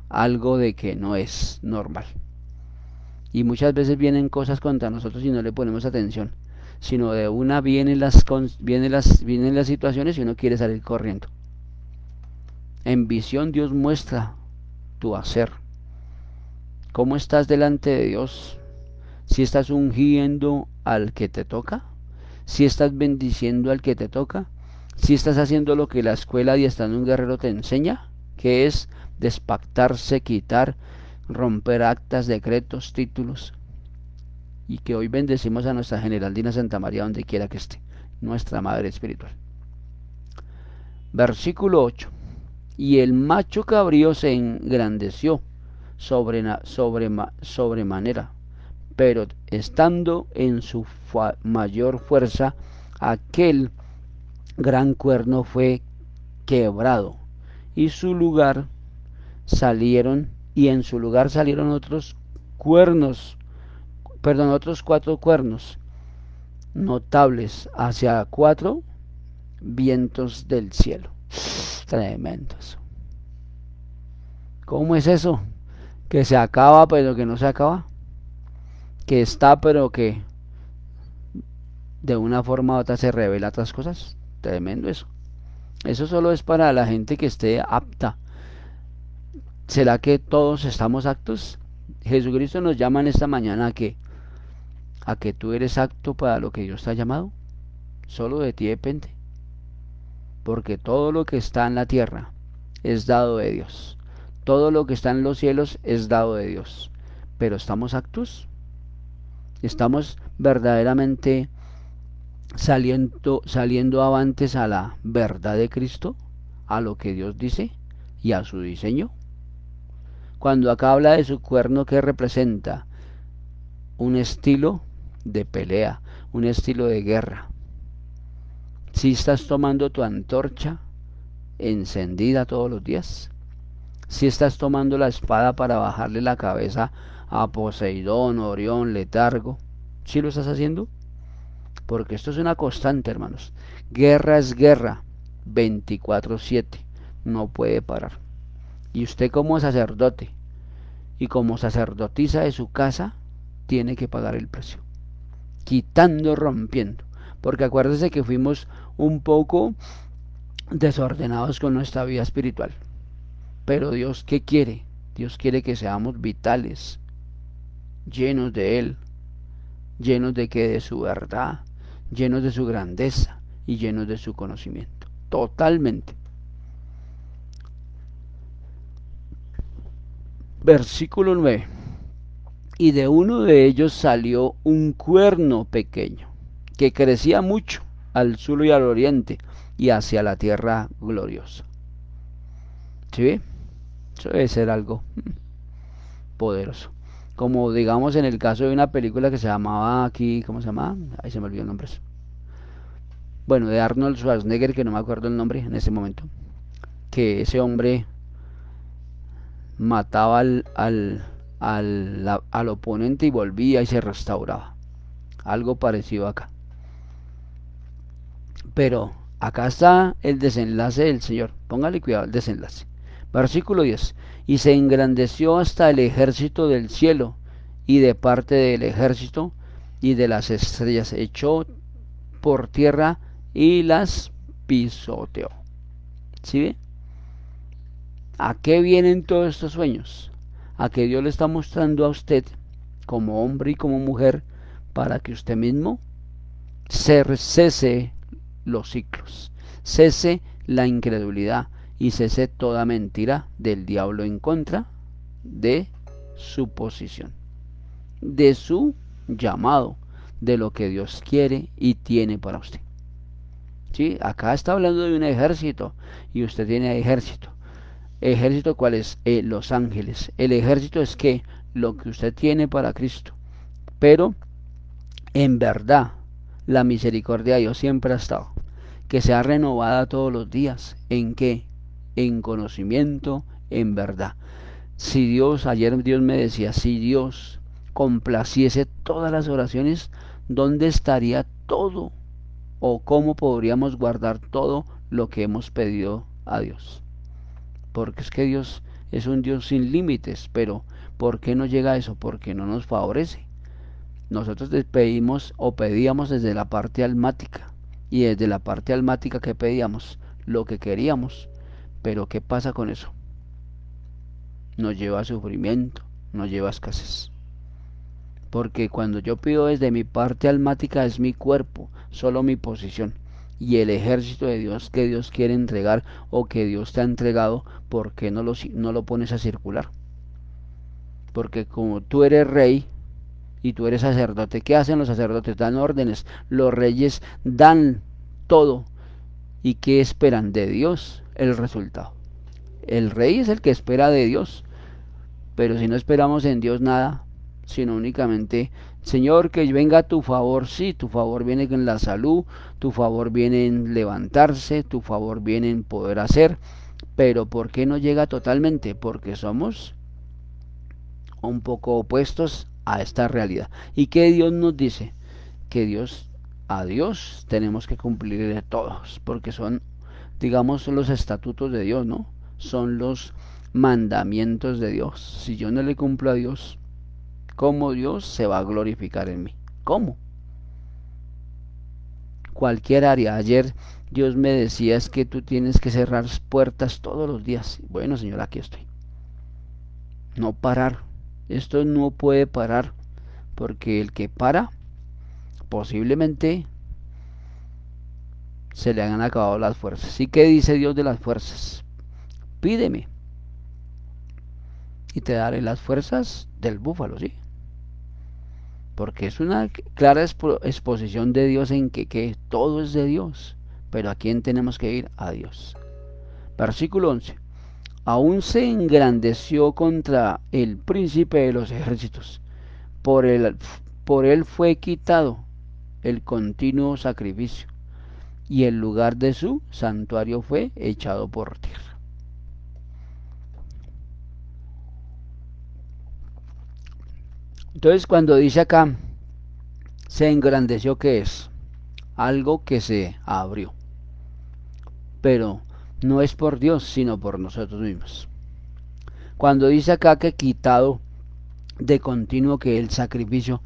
Speaker 1: algo de que no es normal. Y muchas veces vienen cosas contra nosotros y no le ponemos atención, sino de una vienen las situaciones y uno quiere salir corriendo. En visión Dios muestra tu hacer. ¿Cómo estás delante de Dios? Si estás ungiendo al que te toca, si estás bendiciendo al que te toca, si estás haciendo lo que la escuela de Estando un Guerrero te enseña, que es despactarse, quitar, romper actas, decretos, títulos, y que hoy bendecimos a nuestra Generaldina Santa María donde quiera que esté, nuestra Madre Espiritual. Versículo 8. Y el macho cabrío se engrandeció sobremanera, pero estando en su mayor fuerza, aquel gran cuerno fue quebrado, y en su lugar salieron otros otros 4 cuernos notables hacia 4 vientos del cielo. Tremendos. ¿Cómo es eso? Que se acaba pero que no se acaba, que está pero que de una forma u otra se revela otras cosas. Tremendo eso. Eso solo es para la gente que esté apta. ¿Será que todos estamos aptos? Jesucristo nos llama en esta mañana a que tú eres apto para lo que Dios te ha llamado. Solo de ti depende, porque todo lo que está en la tierra es dado de Dios, todo lo que está en los cielos es dado de Dios, pero ¿estamos aptos? ¿Estamos verdaderamente saliendo avantes a la verdad de Cristo, a lo que Dios dice y a su diseño? Cuando acá habla de su cuerno, ¿qué representa? Un estilo de pelea, un estilo de guerra. Si estás tomando tu antorcha encendida todos los días, si estás tomando la espada para bajarle la cabeza a Poseidón, Orión, Letargo, ¿sí lo estás haciendo? Porque esto es una constante, hermanos. Guerra es guerra, 24/7, no puede parar. Y usted como sacerdote y como sacerdotisa de su casa, tiene que pagar el precio, quitando, rompiendo, porque acuérdese que fuimos un poco desordenados con nuestra vida espiritual, pero Dios, ¿qué quiere? Dios quiere que seamos vitales, llenos de Él, llenos de que de su verdad, llenos de su grandeza y llenos de su conocimiento, totalmente. Versículo 9. Y de uno de ellos salió un cuerno pequeño, que crecía mucho al sur y al oriente, y hacia la tierra gloriosa. ¿Sí ve? Eso debe ser algo poderoso. Como digamos en el caso de una película que se llamaba aquí, ¿cómo se llamaba? Ahí se me olvidó el nombre. Bueno, de Arnold Schwarzenegger, que no me acuerdo el nombre en ese momento. Que ese hombre mataba al oponente y volvía y se restauraba. Algo parecido acá. Pero acá está el desenlace del Señor. Póngale cuidado al desenlace. Versículo 10. Y se engrandeció hasta el ejército del cielo, y de parte del ejército y de las estrellas echó por tierra y las pisoteó. ¿Sí ve? ¿A qué vienen todos estos sueños? A que Dios le está mostrando a usted, como hombre y como mujer, para que usted mismo cese los ciclos, cese la incredulidad y cese toda mentira del diablo en contra de su posición, de su llamado, de lo que Dios quiere y tiene para usted. ¿Sí? Acá está hablando de un ejército y usted tiene ejército. ¿Ejército cuál es? Los ángeles. El ejército es que lo que usted tiene para Cristo. Pero en verdad la misericordia de Dios siempre ha estado, que sea renovada todos los días. ¿En qué? En conocimiento, en verdad. Si Dios, ayer Dios me decía, si Dios complaciese todas las oraciones, ¿dónde estaría todo? ¿O cómo podríamos guardar todo lo que hemos pedido a Dios? Porque es que Dios es un Dios sin límites, pero ¿por qué no llega a eso? Porque no nos favorece. Nosotros pedimos o pedíamos desde la parte almática, y desde la parte almática que pedíamos lo que queríamos, pero ¿qué pasa con eso? Nos lleva a sufrimiento, nos lleva a escasez. Porque cuando yo pido desde mi parte almática es mi cuerpo, solo mi posición. Y el ejército de Dios que Dios quiere entregar o que Dios te ha entregado, ¿por qué no lo pones a circular? Porque como tú eres rey y tú eres sacerdote, ¿qué hacen los sacerdotes? Dan órdenes. Los reyes dan todo. ¿Y qué esperan de Dios? El resultado. El rey es el que espera de Dios. Pero si no esperamos en Dios nada, sino únicamente, Señor, que venga a tu favor, sí, tu favor viene en la salud, tu favor viene en levantarse, tu favor viene en poder hacer, pero ¿por qué no llega totalmente? Porque somos un poco opuestos a esta realidad. ¿Y qué Dios nos dice? Que a Dios tenemos que cumplirle todos, porque son, digamos, los estatutos de Dios, ¿no? Son los mandamientos de Dios. Si yo no le cumplo a Dios, ¿cómo Dios se va a glorificar en mí? ¿Cómo? Cualquier área. Ayer Dios me decía es que tú tienes que cerrar puertas todos los días. Bueno, Señor, aquí estoy. No parar. Esto no puede parar, porque el que para, posiblemente se le han acabado las fuerzas. ¿Sí que dice Dios de las fuerzas? Pídeme y te daré las fuerzas del búfalo, ¿sí? Porque es una clara exposición de Dios en que todo es de Dios. Pero ¿a quién tenemos que ir? A Dios. Versículo 11. Aún se engrandeció contra el príncipe de los ejércitos. Por él fue quitado el continuo sacrificio, y el lugar de su santuario fue echado por tierra. Entonces cuando dice acá, se engrandeció, ¿qué es? Algo que se abrió. Pero no es por Dios, sino por nosotros mismos. Cuando dice acá que quitado de continuo, que el sacrificio,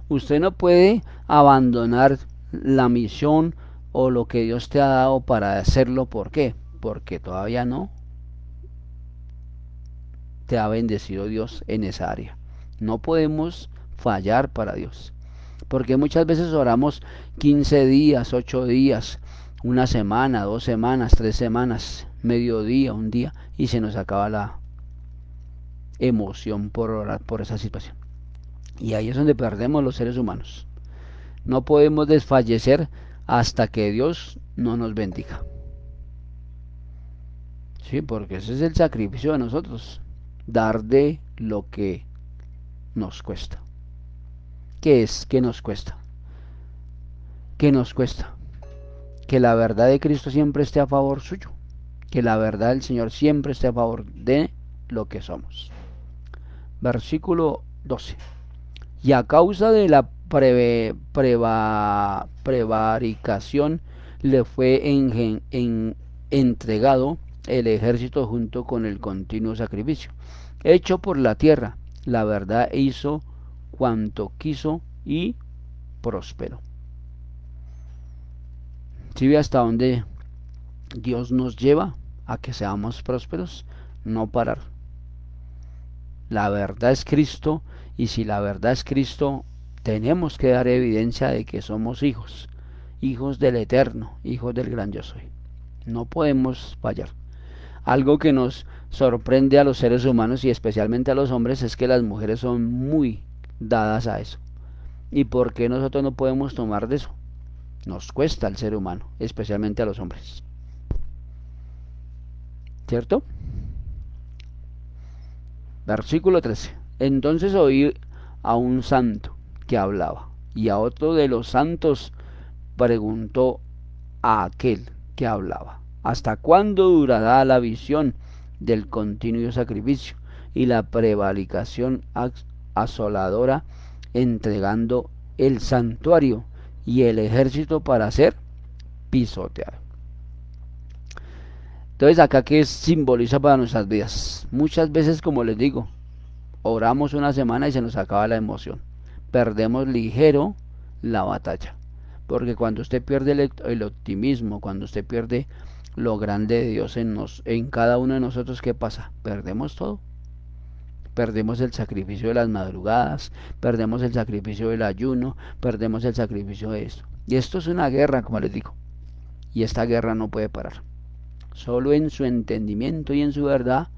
Speaker 1: usted no puede abandonar la misión o lo que Dios te ha dado para hacerlo. ¿Por qué? Porque todavía no te ha bendecido Dios en esa área. No podemos fallar para Dios. Porque muchas veces oramos 15 días, 8 días, una semana, 2 semanas, 3 semanas, mediodía, un día, y se nos acaba la emoción por orar por esa situación. Y ahí es donde perdemos los seres humanos. No podemos desfallecer hasta que Dios no nos bendiga. Sí, porque ese es el sacrificio de nosotros, dar de lo que nos cuesta. ¿Qué es? ¿Qué nos cuesta? ¿Qué nos cuesta? Que la verdad de Cristo siempre esté a favor suyo, que la verdad del Señor siempre esté a favor de lo que somos. Versículo 12. Y a causa de la prevaricación le fue entregado el ejército junto con el continuo sacrificio, hecho por la tierra. La verdad hizo cuanto quiso y prosperó. ¿Sí ve hasta dónde Dios nos lleva a que seamos prósperos? No parar. La verdad es Cristo, y si la verdad es Cristo, tenemos que dar evidencia de que somos hijos, hijos del Eterno, hijos del Gran Yo Soy. No podemos fallar. Algo que nos sorprende a los seres humanos y especialmente a los hombres es que las mujeres son muy dadas a eso. ¿Y por qué nosotros no podemos tomar de eso? Nos cuesta al ser humano, especialmente a los hombres. ¿Cierto? Versículo 13. Entonces oí a un santo que hablaba, y a otro de los santos preguntó a aquel que hablaba: ¿hasta cuándo durará la visión del continuo sacrificio y la prevaricación asoladora, entregando el santuario y el ejército para ser pisoteado. Entonces acá que simboliza para nuestras vidas. Muchas veces, como les digo, oramos una semana y se nos acaba la emoción. Perdemos ligero la batalla. Porque cuando usted pierde el optimismo, cuando usted pierde lo grande de Dios en cada uno de nosotros, ¿qué pasa? Perdemos todo. Perdemos el sacrificio de las madrugadas, perdemos el sacrificio del ayuno, perdemos el sacrificio de esto. Y esto es una guerra, como les digo. Y esta guerra no puede parar. Solo en su entendimiento y en su verdad,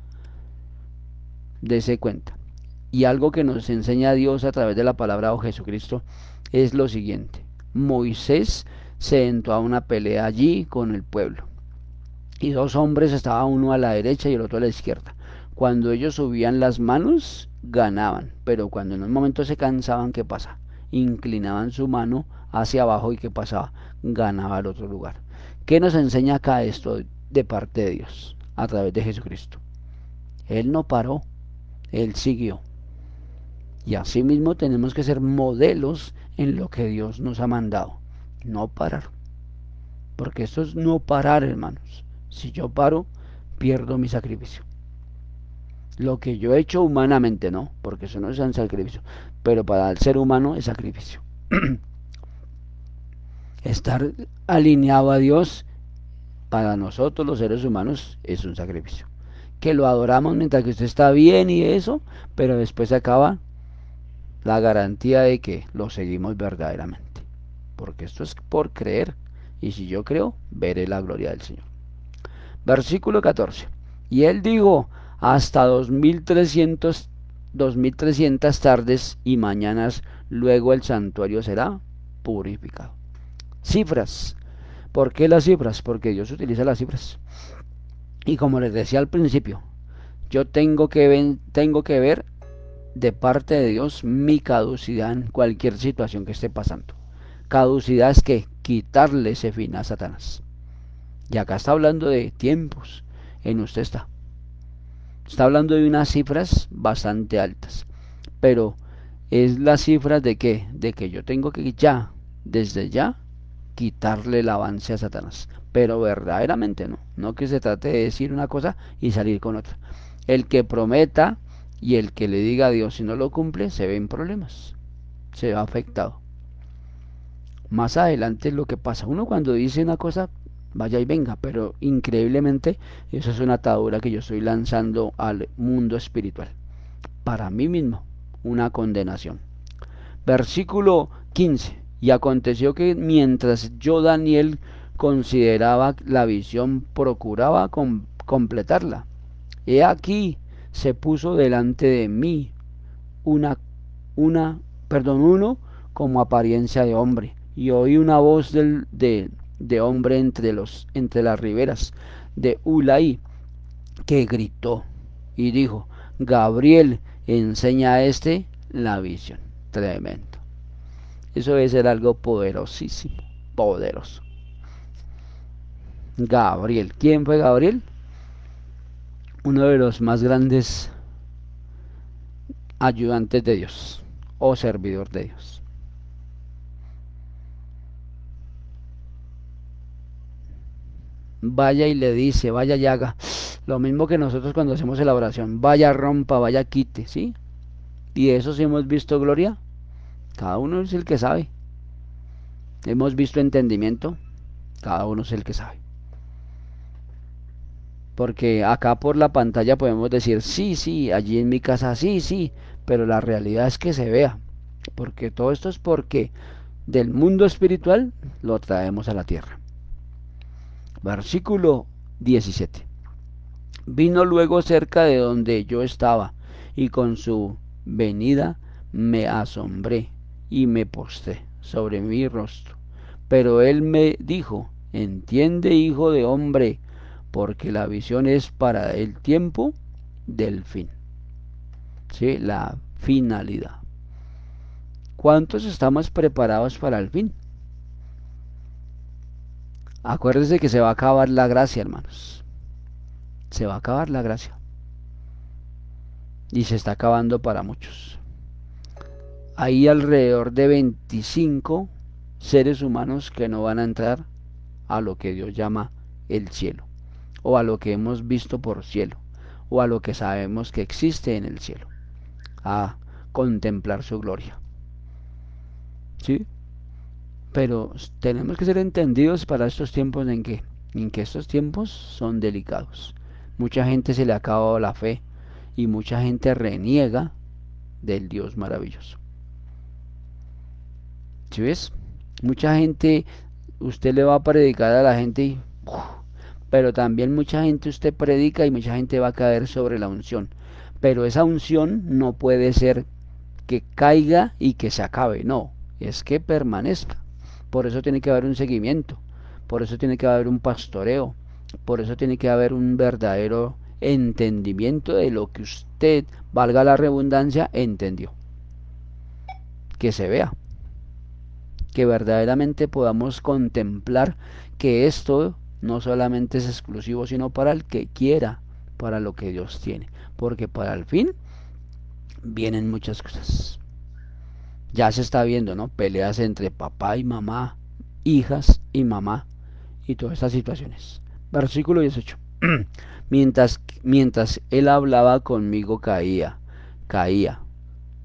Speaker 1: dése cuenta. Y algo que nos enseña Dios a través de la palabra de Jesucristo es lo siguiente. Moisés se entró a una pelea allí con el pueblo. Y dos hombres estaban, uno a la derecha y el otro a la izquierda. Cuando ellos subían las manos, ganaban. Pero cuando en un momento se cansaban, ¿qué pasa? Inclinaban su mano hacia abajo y ¿qué pasaba? Ganaba el otro lugar. ¿Qué nos enseña acá esto de parte de Dios? A través de Jesucristo. Él no paró, Él siguió. Y asimismo tenemos que ser modelos en lo que Dios nos ha mandado. No parar. Porque esto es no parar, hermanos. Si yo paro, pierdo mi sacrificio. Lo que yo he hecho humanamente, no, porque eso no es un sacrificio. Pero para el ser humano es sacrificio. Estar alineado a Dios, para nosotros los seres humanos, es un sacrificio. Que lo adoramos mientras que usted está bien y eso, pero después se acaba la garantía de que lo seguimos verdaderamente. Porque esto es por creer. Y si yo creo, veré la gloria del Señor. Versículo 14. Y él dijo, hasta 2300 tardes y mañanas luego el santuario será purificado. Cifras. ¿Por qué las cifras? Porque Dios utiliza las cifras. Y como les decía al principio, yo tengo que ver de parte de Dios mi caducidad en cualquier situación que esté pasando. Caducidad es que quitarle ese fin a Satanás. Y acá está hablando de tiempos. En usted está. Está hablando de unas cifras bastante altas. Pero es las cifras de qué? De que yo tengo que ya, desde ya, quitarle el avance a Satanás. Pero verdaderamente no. No que se trate de decir una cosa y salir con otra. El que prometa y el que le diga a Dios si no lo cumple, se ve en problemas. Se ve afectado. Más adelante es lo que pasa. Uno cuando dice una cosa, vaya y venga, pero increíblemente eso es una atadura que yo estoy lanzando al mundo espiritual. Para mí mismo, una condenación. Versículo 15. Y aconteció que mientras yo, Daniel, consideraba la visión, procuraba completarla. He aquí, se puso delante de mí uno como apariencia de hombre, y oí una voz de hombre entre las riberas de Ulai, que gritó y dijo, Gabriel, enseña a este la visión. Tremendo. Eso debe ser algo poderosísimo, poderoso. Gabriel. ¿Quién fue Gabriel? Uno de los más grandes ayudantes de Dios o servidor de Dios. Vaya y le dice, vaya y haga lo mismo que nosotros cuando hacemos la oración, vaya rompa, vaya quite, ¿sí? Y de eso sí hemos visto gloria. Cada uno es el que sabe. Hemos visto entendimiento. Cada uno es el que sabe. Porque acá por la pantalla podemos decir, sí, sí, allí en mi casa, sí, sí. Pero la realidad es que se vea. Porque todo esto es porque del mundo espiritual lo traemos a la tierra. Versículo 17. Vino luego cerca de donde yo estaba, y con su venida me asombré y me postré sobre mi rostro. Pero él me dijo, entiende, hijo de hombre, porque la visión es para el tiempo del fin. ¿Sí? La finalidad. ¿Cuántos estamos preparados para el fin? Acuérdense que se va a acabar la gracia, hermanos. Se va a acabar la gracia. y se está acabando para muchos. Hay alrededor de 25 seres humanos que no van a entrar a lo que Dios llama el cielo, o a lo que hemos visto por cielo, o a lo que sabemos que existe en el cielo, a contemplar su gloria. ¿Sí? Pero tenemos que ser entendidos para estos tiempos en que estos tiempos son delicados. Mucha gente se le ha acabado la fe y mucha gente reniega del Dios maravilloso. ¿Sí ves? Mucha gente, usted le va a predicar a la gente y pero también mucha gente usted predica y mucha gente va a caer sobre la unción. Pero esa unción no puede ser que caiga y que se acabe, no, es que permanezca. Por eso tiene que haber un seguimiento, por eso tiene que haber un pastoreo, por eso tiene que haber un verdadero entendimiento de lo que usted, valga la redundancia, entendió. Que se vea, que verdaderamente podamos contemplar que esto no solamente es exclusivo, sino para el que quiera, para lo que Dios tiene, porque para el fin vienen muchas cosas. Ya se está viendo, ¿no? Peleas entre papá y mamá, hijas y mamá, y todas estas situaciones. Versículo 18. Mientras él hablaba conmigo caía,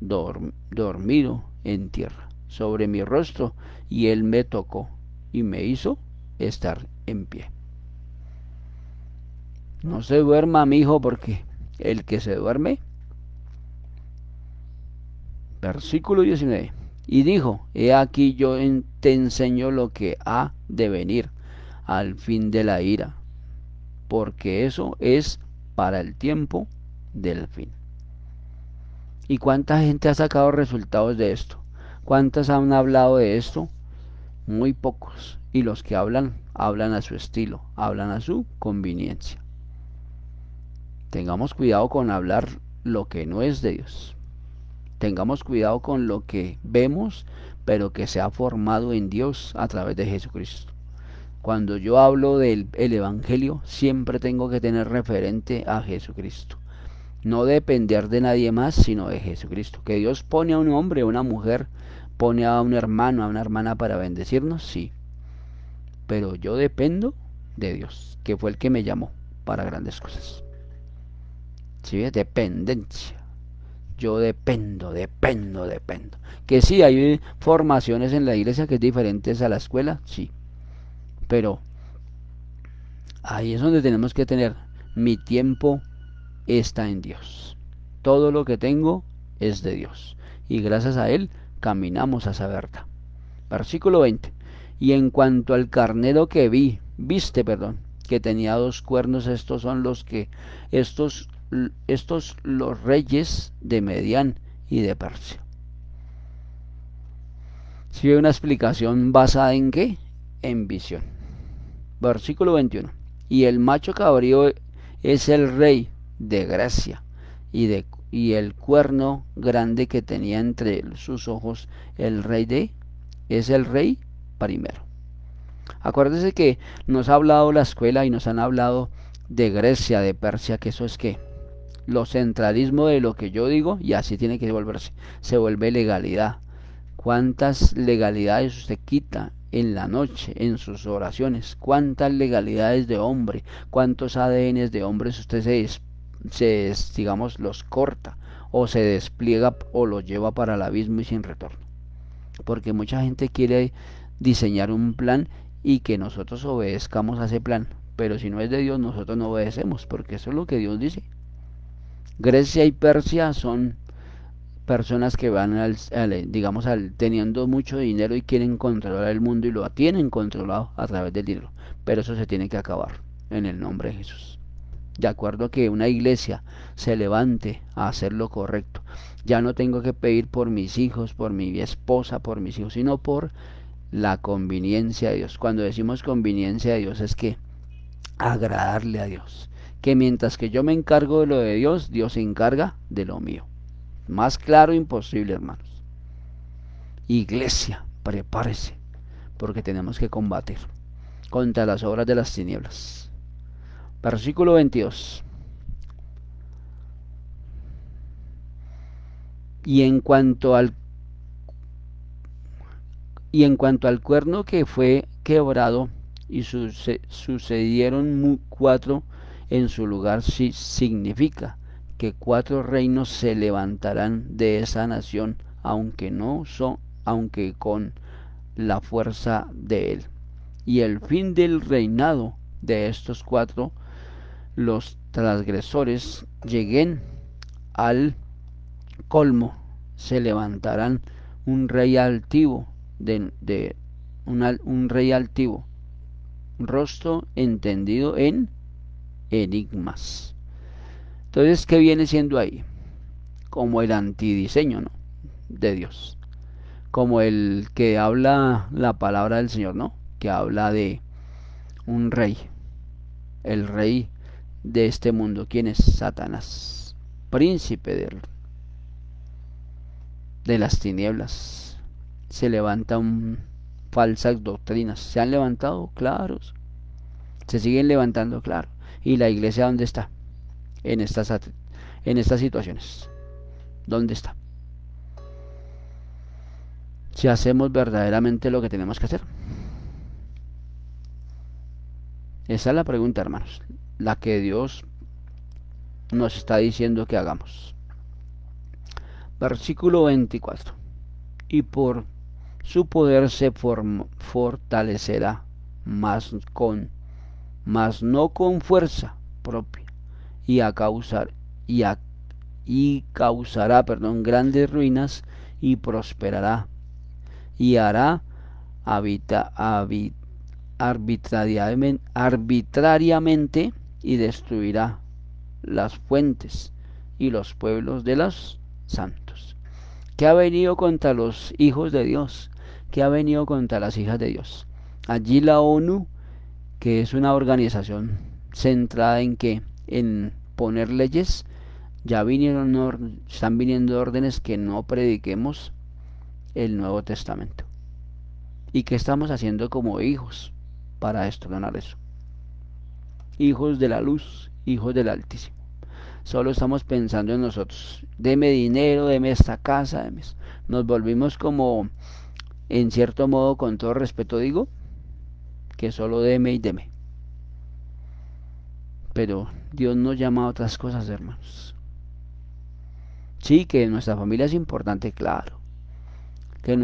Speaker 1: dormido en tierra, sobre mi rostro, y él me tocó y me hizo estar en pie. No se duerma, mi hijo, porque el que se duerme. Versículo 19. Y dijo, he aquí yo te enseño lo que ha de venir al fin de la ira, porque eso es para el tiempo del fin. ¿Y cuánta gente ha sacado resultados de esto? ¿Cuántas han hablado de esto? Muy pocos. Y los que hablan, hablan a su estilo, hablan a su conveniencia. Tengamos cuidado con hablar lo que no es de Dios. Tengamos cuidado con lo que vemos, pero que se ha formado en Dios a través de Jesucristo. Cuando yo hablo del Evangelio, siempre tengo que tener referente a Jesucristo. No depender de nadie más, sino de Jesucristo. Que Dios pone a un hombre, a una mujer, pone a un hermano, a una hermana para bendecirnos, sí. Pero yo dependo de Dios, que fue el que me llamó para grandes cosas. ¿Sí? Dependencia. Yo dependo. Que sí, hay formaciones en la iglesia que es diferentes a la escuela, sí. Pero ahí es donde tenemos que tener, mi tiempo está en Dios. Todo lo que tengo es de Dios. Y gracias a Él caminamos a esa verdad. Versículo 20. Y en cuanto al carnero que viste, que tenía 2 cuernos, estos son estos los reyes de Medián y de Persia. Si hay una explicación basada en qué? En visión. Versículo 21. Y el macho cabrío es el rey de Grecia, y el cuerno grande que tenía entre sus ojos es el rey primero. Acuérdese que nos ha hablado la escuela y nos han hablado de Grecia, de Persia, que eso es que lo centralismo de lo que yo digo, y así tiene que volverse, se vuelve legalidad. ¿Cuántas legalidades usted quita en la noche, en sus oraciones? ¿Cuántas legalidades de hombre? ¿Cuántos ADNs de hombres usted digamos, los corta, o se despliega, o los lleva para el abismo y sin retorno? Porque mucha gente quiere diseñar un plan y que nosotros obedezcamos a ese plan, pero si no es de Dios, nosotros no obedecemos, porque eso es lo que Dios dice. Grecia y Persia son personas que van teniendo mucho dinero y quieren controlar el mundo, y lo tienen controlado a través del dinero, pero eso se tiene que acabar en el nombre de Jesús. De acuerdo a que una iglesia se levante a hacer lo correcto, ya no tengo que pedir por mis hijos, por mi esposa, por mis hijos, sino por la conveniencia de Dios. Cuando decimos conveniencia de Dios, es que agradarle a Dios, que mientras que yo me encargo de lo de Dios, Dios se encarga de lo mío. Más claro imposible, hermanos. Iglesia, prepárese, porque tenemos que combatir contra las obras de las tinieblas. Versículo 22. Y en cuanto al cuerno que fue quebrado y sucedieron 4 en su lugar, significa que 4 reinos se levantarán de esa nación, aunque con la fuerza de él. Y el fin del reinado de estos 4, los transgresores, lleguen al colmo, se levantarán un rey altivo, un rey altivo, rostro entendido en enigmas. Entonces, ¿qué viene siendo ahí? Como el antidiseño, ¿no?, de Dios, como el que habla la palabra del Señor, ¿no?, que habla de un rey, el rey de este mundo. ¿Quién es? Satanás, príncipe de las tinieblas. Se levantan falsas doctrinas. ¿Se han levantado? Claro. Se siguen levantando, claro. ¿Y la iglesia dónde está? En estas situaciones. ¿Dónde está? Si hacemos verdaderamente lo que tenemos que hacer. Esa es la pregunta, hermanos, la que Dios nos está diciendo que hagamos. Versículo 24. Y por su poder se fortalecerá, mas no con fuerza propia, y causará grandes ruinas, y prosperará, y hará arbitrariamente, y destruirá las fuentes y los pueblos de los santos. ¿Qué ha venido contra los hijos de Dios? ¿Qué ha venido contra las hijas de Dios? Allí la ONU, que es una organización centrada en que en poner leyes, están viniendo órdenes que no prediquemos el Nuevo Testamento. ¿Y qué estamos haciendo como hijos para destronar eso? Hijos de la luz, hijos del Altísimo. Solo estamos pensando en nosotros. Deme dinero, deme esta casa, Nos volvimos como, en cierto modo, con todo respeto digo, que solo deme y deme. Pero Dios nos llama a otras cosas, hermanos. Sí, que nuestra familia es importante, claro. Que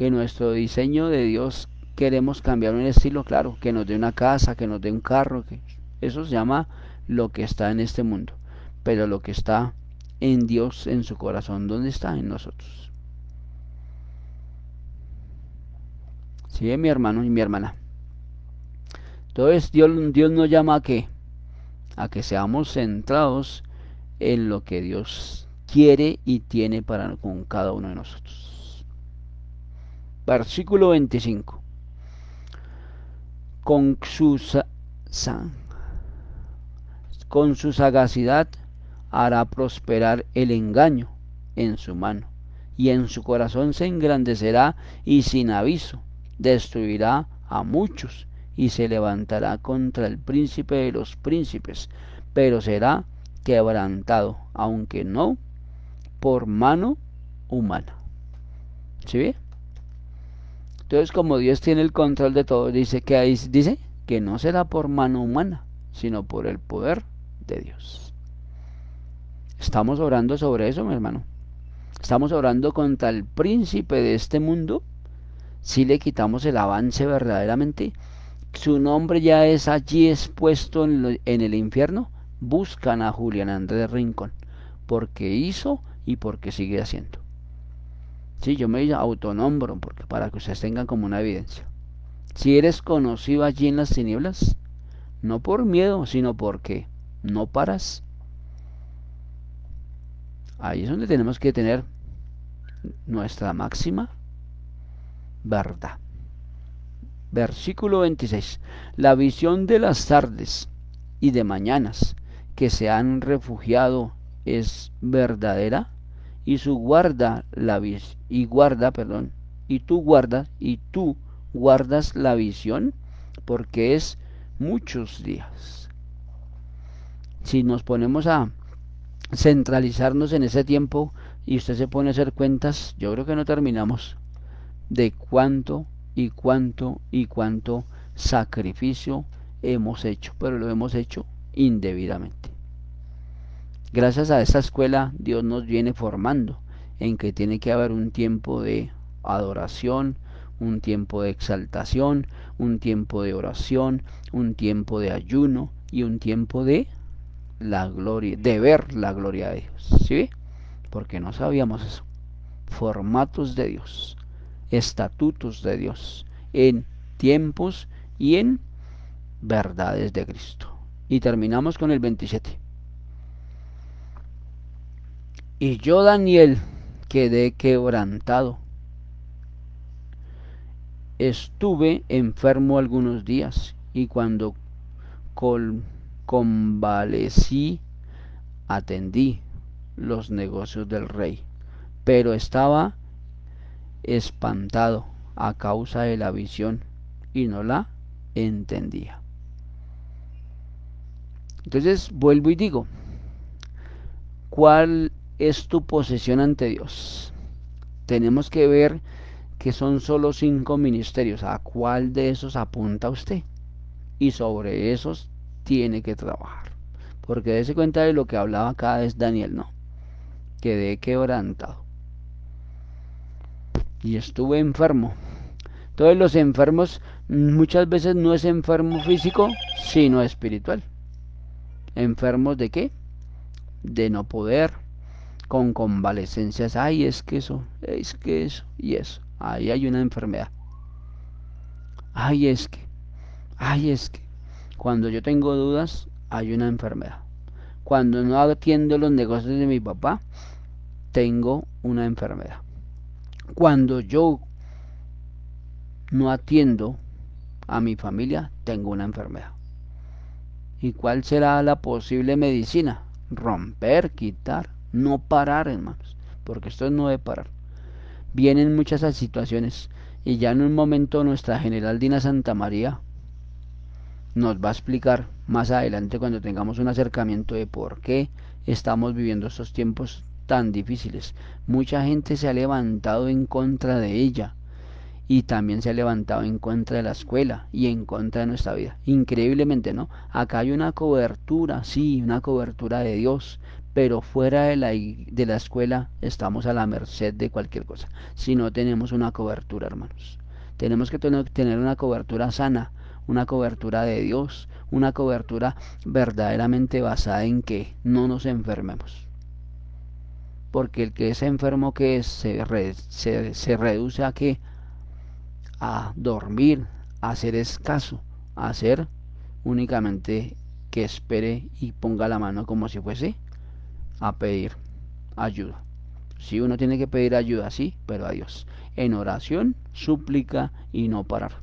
Speaker 1: nuestro diseño de Dios queremos cambiar un estilo, claro. Que nos dé una casa, que nos dé un carro. Eso se llama lo que está en este mundo. Pero lo que está en Dios, en su corazón, ¿dónde está? En nosotros. ¿Sí, mi hermano y mi hermana? Entonces Dios nos llama a que seamos centrados en lo que Dios quiere y tiene para con cada uno de nosotros. Versículo 25. Con su sagacidad hará prosperar el engaño en su mano, y en su corazón se engrandecerá, y sin aviso destruirá a muchos, y se levantará contra el príncipe de los príncipes, pero será quebrantado, aunque no por mano humana. ¿Sí ve? Entonces, como Dios tiene el control de todo, dice que no será por mano humana, sino por el poder de Dios. Estamos orando sobre eso, mi hermano. Estamos orando contra el príncipe de este mundo. Si le quitamos el avance verdaderamente, su nombre ya es allí expuesto en el infierno. Buscan a Julián Andrés Rincón, porque hizo y porque sigue haciendo. Sí, yo me autonombro, porque para que ustedes tengan como una evidencia. Si eres conocido allí en las tinieblas, no por miedo, sino porque no paras. Ahí es donde tenemos que tener nuestra máxima verdad. Versículo 26. La visión de las tardes y de mañanas que se han refugiado es verdadera, y tú guardas la visión, porque es muchos días. Si nos ponemos a centralizarnos en ese tiempo, y usted se pone a hacer cuentas, yo creo que no terminamos de cuánto sacrificio hemos hecho, pero lo hemos hecho indebidamente. Gracias a esta escuela Dios nos viene formando en que tiene que haber un tiempo de adoración, un tiempo de exaltación, un tiempo de oración, un tiempo de ayuno y un tiempo de la gloria, de ver la gloria de Dios. ¿Sí? Porque no sabíamos eso. Formatos de Dios, estatutos de Dios, en tiempos y en verdades de Cristo. Y terminamos con el 27. Y yo, Daniel, quedé quebrantado. Estuve enfermo algunos días y cuando convalecí atendí los negocios del rey, pero estaba espantado a causa de la visión y no la entendía. Entonces vuelvo y digo, ¿cuál es tu posesión ante Dios? Tenemos que ver que son solo 5 ministerios. ¿A cuál de esos apunta usted? Y sobre esos tiene que trabajar. Porque dése cuenta de lo que hablaba acá es Daniel, ¿no? Quedé quebrantado. Y estuve enfermo. Todos los enfermos muchas veces no es enfermo físico, sino espiritual. ¿Enfermos de qué? De no poder, con convalecencias. Ay, es que eso, y eso. Ahí hay una enfermedad. Ay, es que. Cuando yo tengo dudas, hay una enfermedad. Cuando no atiendo los negocios de mi papá, tengo una enfermedad. Cuando yo no atiendo a mi familia, tengo una enfermedad. ¿Y cuál será la posible medicina? Romper, quitar, no parar, hermanos, porque esto no debe parar. Vienen muchas situaciones y ya en un momento nuestra general Dina Santa María nos va a explicar más adelante cuando tengamos un acercamiento de por qué estamos viviendo estos tiempos tan difíciles. Mucha gente se ha levantado en contra de ella y también se ha levantado en contra de la escuela y en contra de nuestra vida. Increíblemente, ¿no? Acá hay una cobertura, sí, una cobertura de Dios, pero fuera de la escuela estamos a la merced de cualquier cosa. Si no tenemos una cobertura, hermanos. Tenemos que tener una cobertura sana, una cobertura de Dios, una cobertura verdaderamente basada en que no nos enfermemos. Porque el que es enfermo, que se reduce a qué? A dormir, a ser escaso, a ser únicamente que espere y ponga la mano como si fuese a pedir ayuda. Si uno tiene que pedir ayuda, sí, pero a Dios, en oración, súplica y no parar.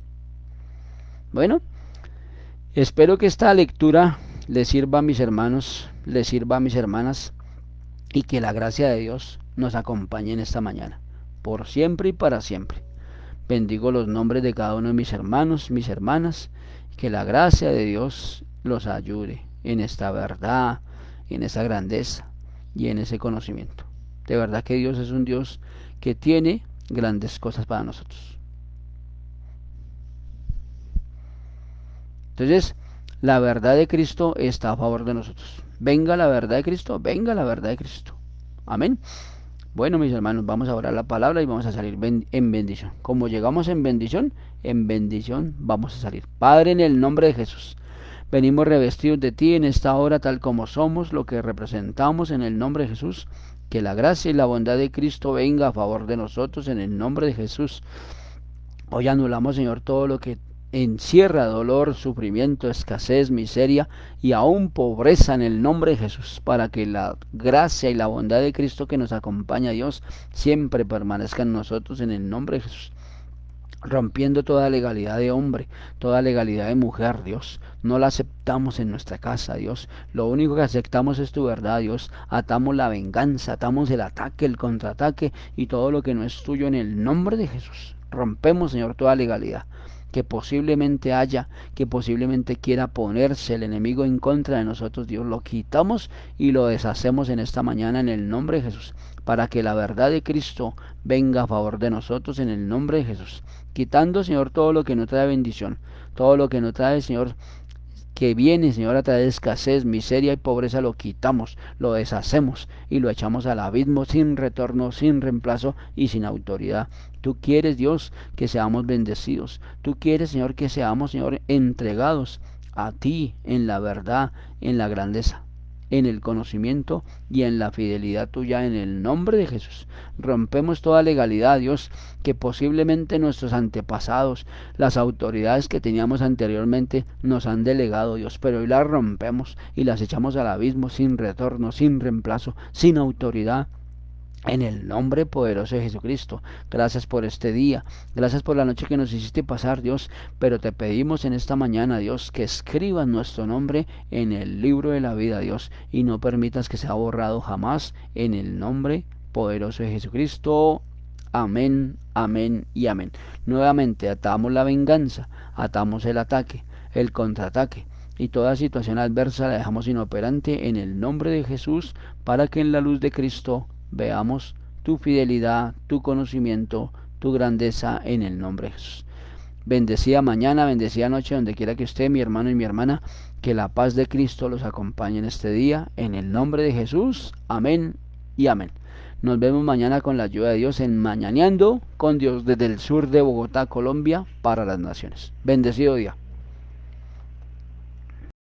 Speaker 1: Bueno, espero que esta lectura les sirva a mis hermanos, les sirva a mis hermanas, y que la gracia de Dios nos acompañe en esta mañana, por siempre y para siempre. Bendigo los nombres de cada uno de mis hermanos, mis hermanas, que la gracia de Dios los ayude en esta verdad, en esa grandeza y en ese conocimiento. De verdad que Dios es un Dios que tiene grandes cosas para nosotros. Entonces, la verdad de Cristo está a favor de nosotros. Venga la verdad de Cristo, venga la verdad de Cristo. Amén. Bueno, mis hermanos, vamos a orar la palabra y vamos a salir en bendición. Como llegamos en bendición vamos a salir. Padre, en el nombre de Jesús, venimos revestidos de ti en esta hora tal como somos, lo que representamos en el nombre de Jesús. Que la gracia y la bondad de Cristo venga a favor de nosotros en el nombre de Jesús. Hoy anulamos, Señor, todo lo que encierra dolor, sufrimiento, escasez, miseria y aún pobreza en el nombre de Jesús, para que la gracia y la bondad de Cristo que nos acompaña, Dios, siempre permanezca en nosotros en el nombre de Jesús. Rompiendo toda legalidad de hombre, toda legalidad de mujer, Dios, no la aceptamos en nuestra casa, Dios. Lo único que aceptamos es tu verdad, Dios. Atamos la venganza, atamos el ataque, el contraataque y todo lo que no es tuyo en el nombre de Jesús. Rompemos, Señor, toda legalidad. que posiblemente haya, que posiblemente quiera ponerse el enemigo en contra de nosotros, Dios, lo quitamos y lo deshacemos en esta mañana en el nombre de Jesús, para que la verdad de Cristo venga a favor de nosotros en el nombre de Jesús, quitando, Señor, todo lo que no trae bendición, todo lo que no trae, Señor, que viene, Señor, a traer escasez, miseria y pobreza, lo quitamos, lo deshacemos y lo echamos al abismo sin retorno, sin reemplazo y sin autoridad. Tú quieres, Dios, que seamos bendecidos. Tú quieres, Señor, que seamos, Señor, entregados a ti en la verdad, en la grandeza, en el conocimiento y en la fidelidad tuya en el nombre de Jesús. Rompemos toda legalidad, Dios, que posiblemente nuestros antepasados, las autoridades que teníamos anteriormente nos han delegado, Dios, pero hoy las rompemos y las echamos al abismo sin retorno, sin reemplazo, sin autoridad. En el nombre poderoso de Jesucristo. Gracias por este día. Gracias por la noche que nos hiciste pasar, Dios. Pero te pedimos en esta mañana, Dios, que escribas nuestro nombre en el libro de la vida, Dios. Y no permitas que sea borrado jamás. En el nombre poderoso de Jesucristo. Amén, amén y amén. Nuevamente atamos la venganza. Atamos el ataque, el contraataque. Y toda situación adversa la dejamos inoperante en el nombre de Jesús. Para que en la luz de Cristo veamos tu fidelidad, tu conocimiento, tu grandeza en el nombre de Jesús. Bendecida mañana, bendecida noche, donde quiera que esté mi hermano y mi hermana, que la paz de Cristo los acompañe en este día, en el nombre de Jesús. Amén y amén. Nos vemos mañana con la ayuda de Dios en Mañaneando con Dios desde el sur de Bogotá, Colombia, para las naciones. Bendecido día.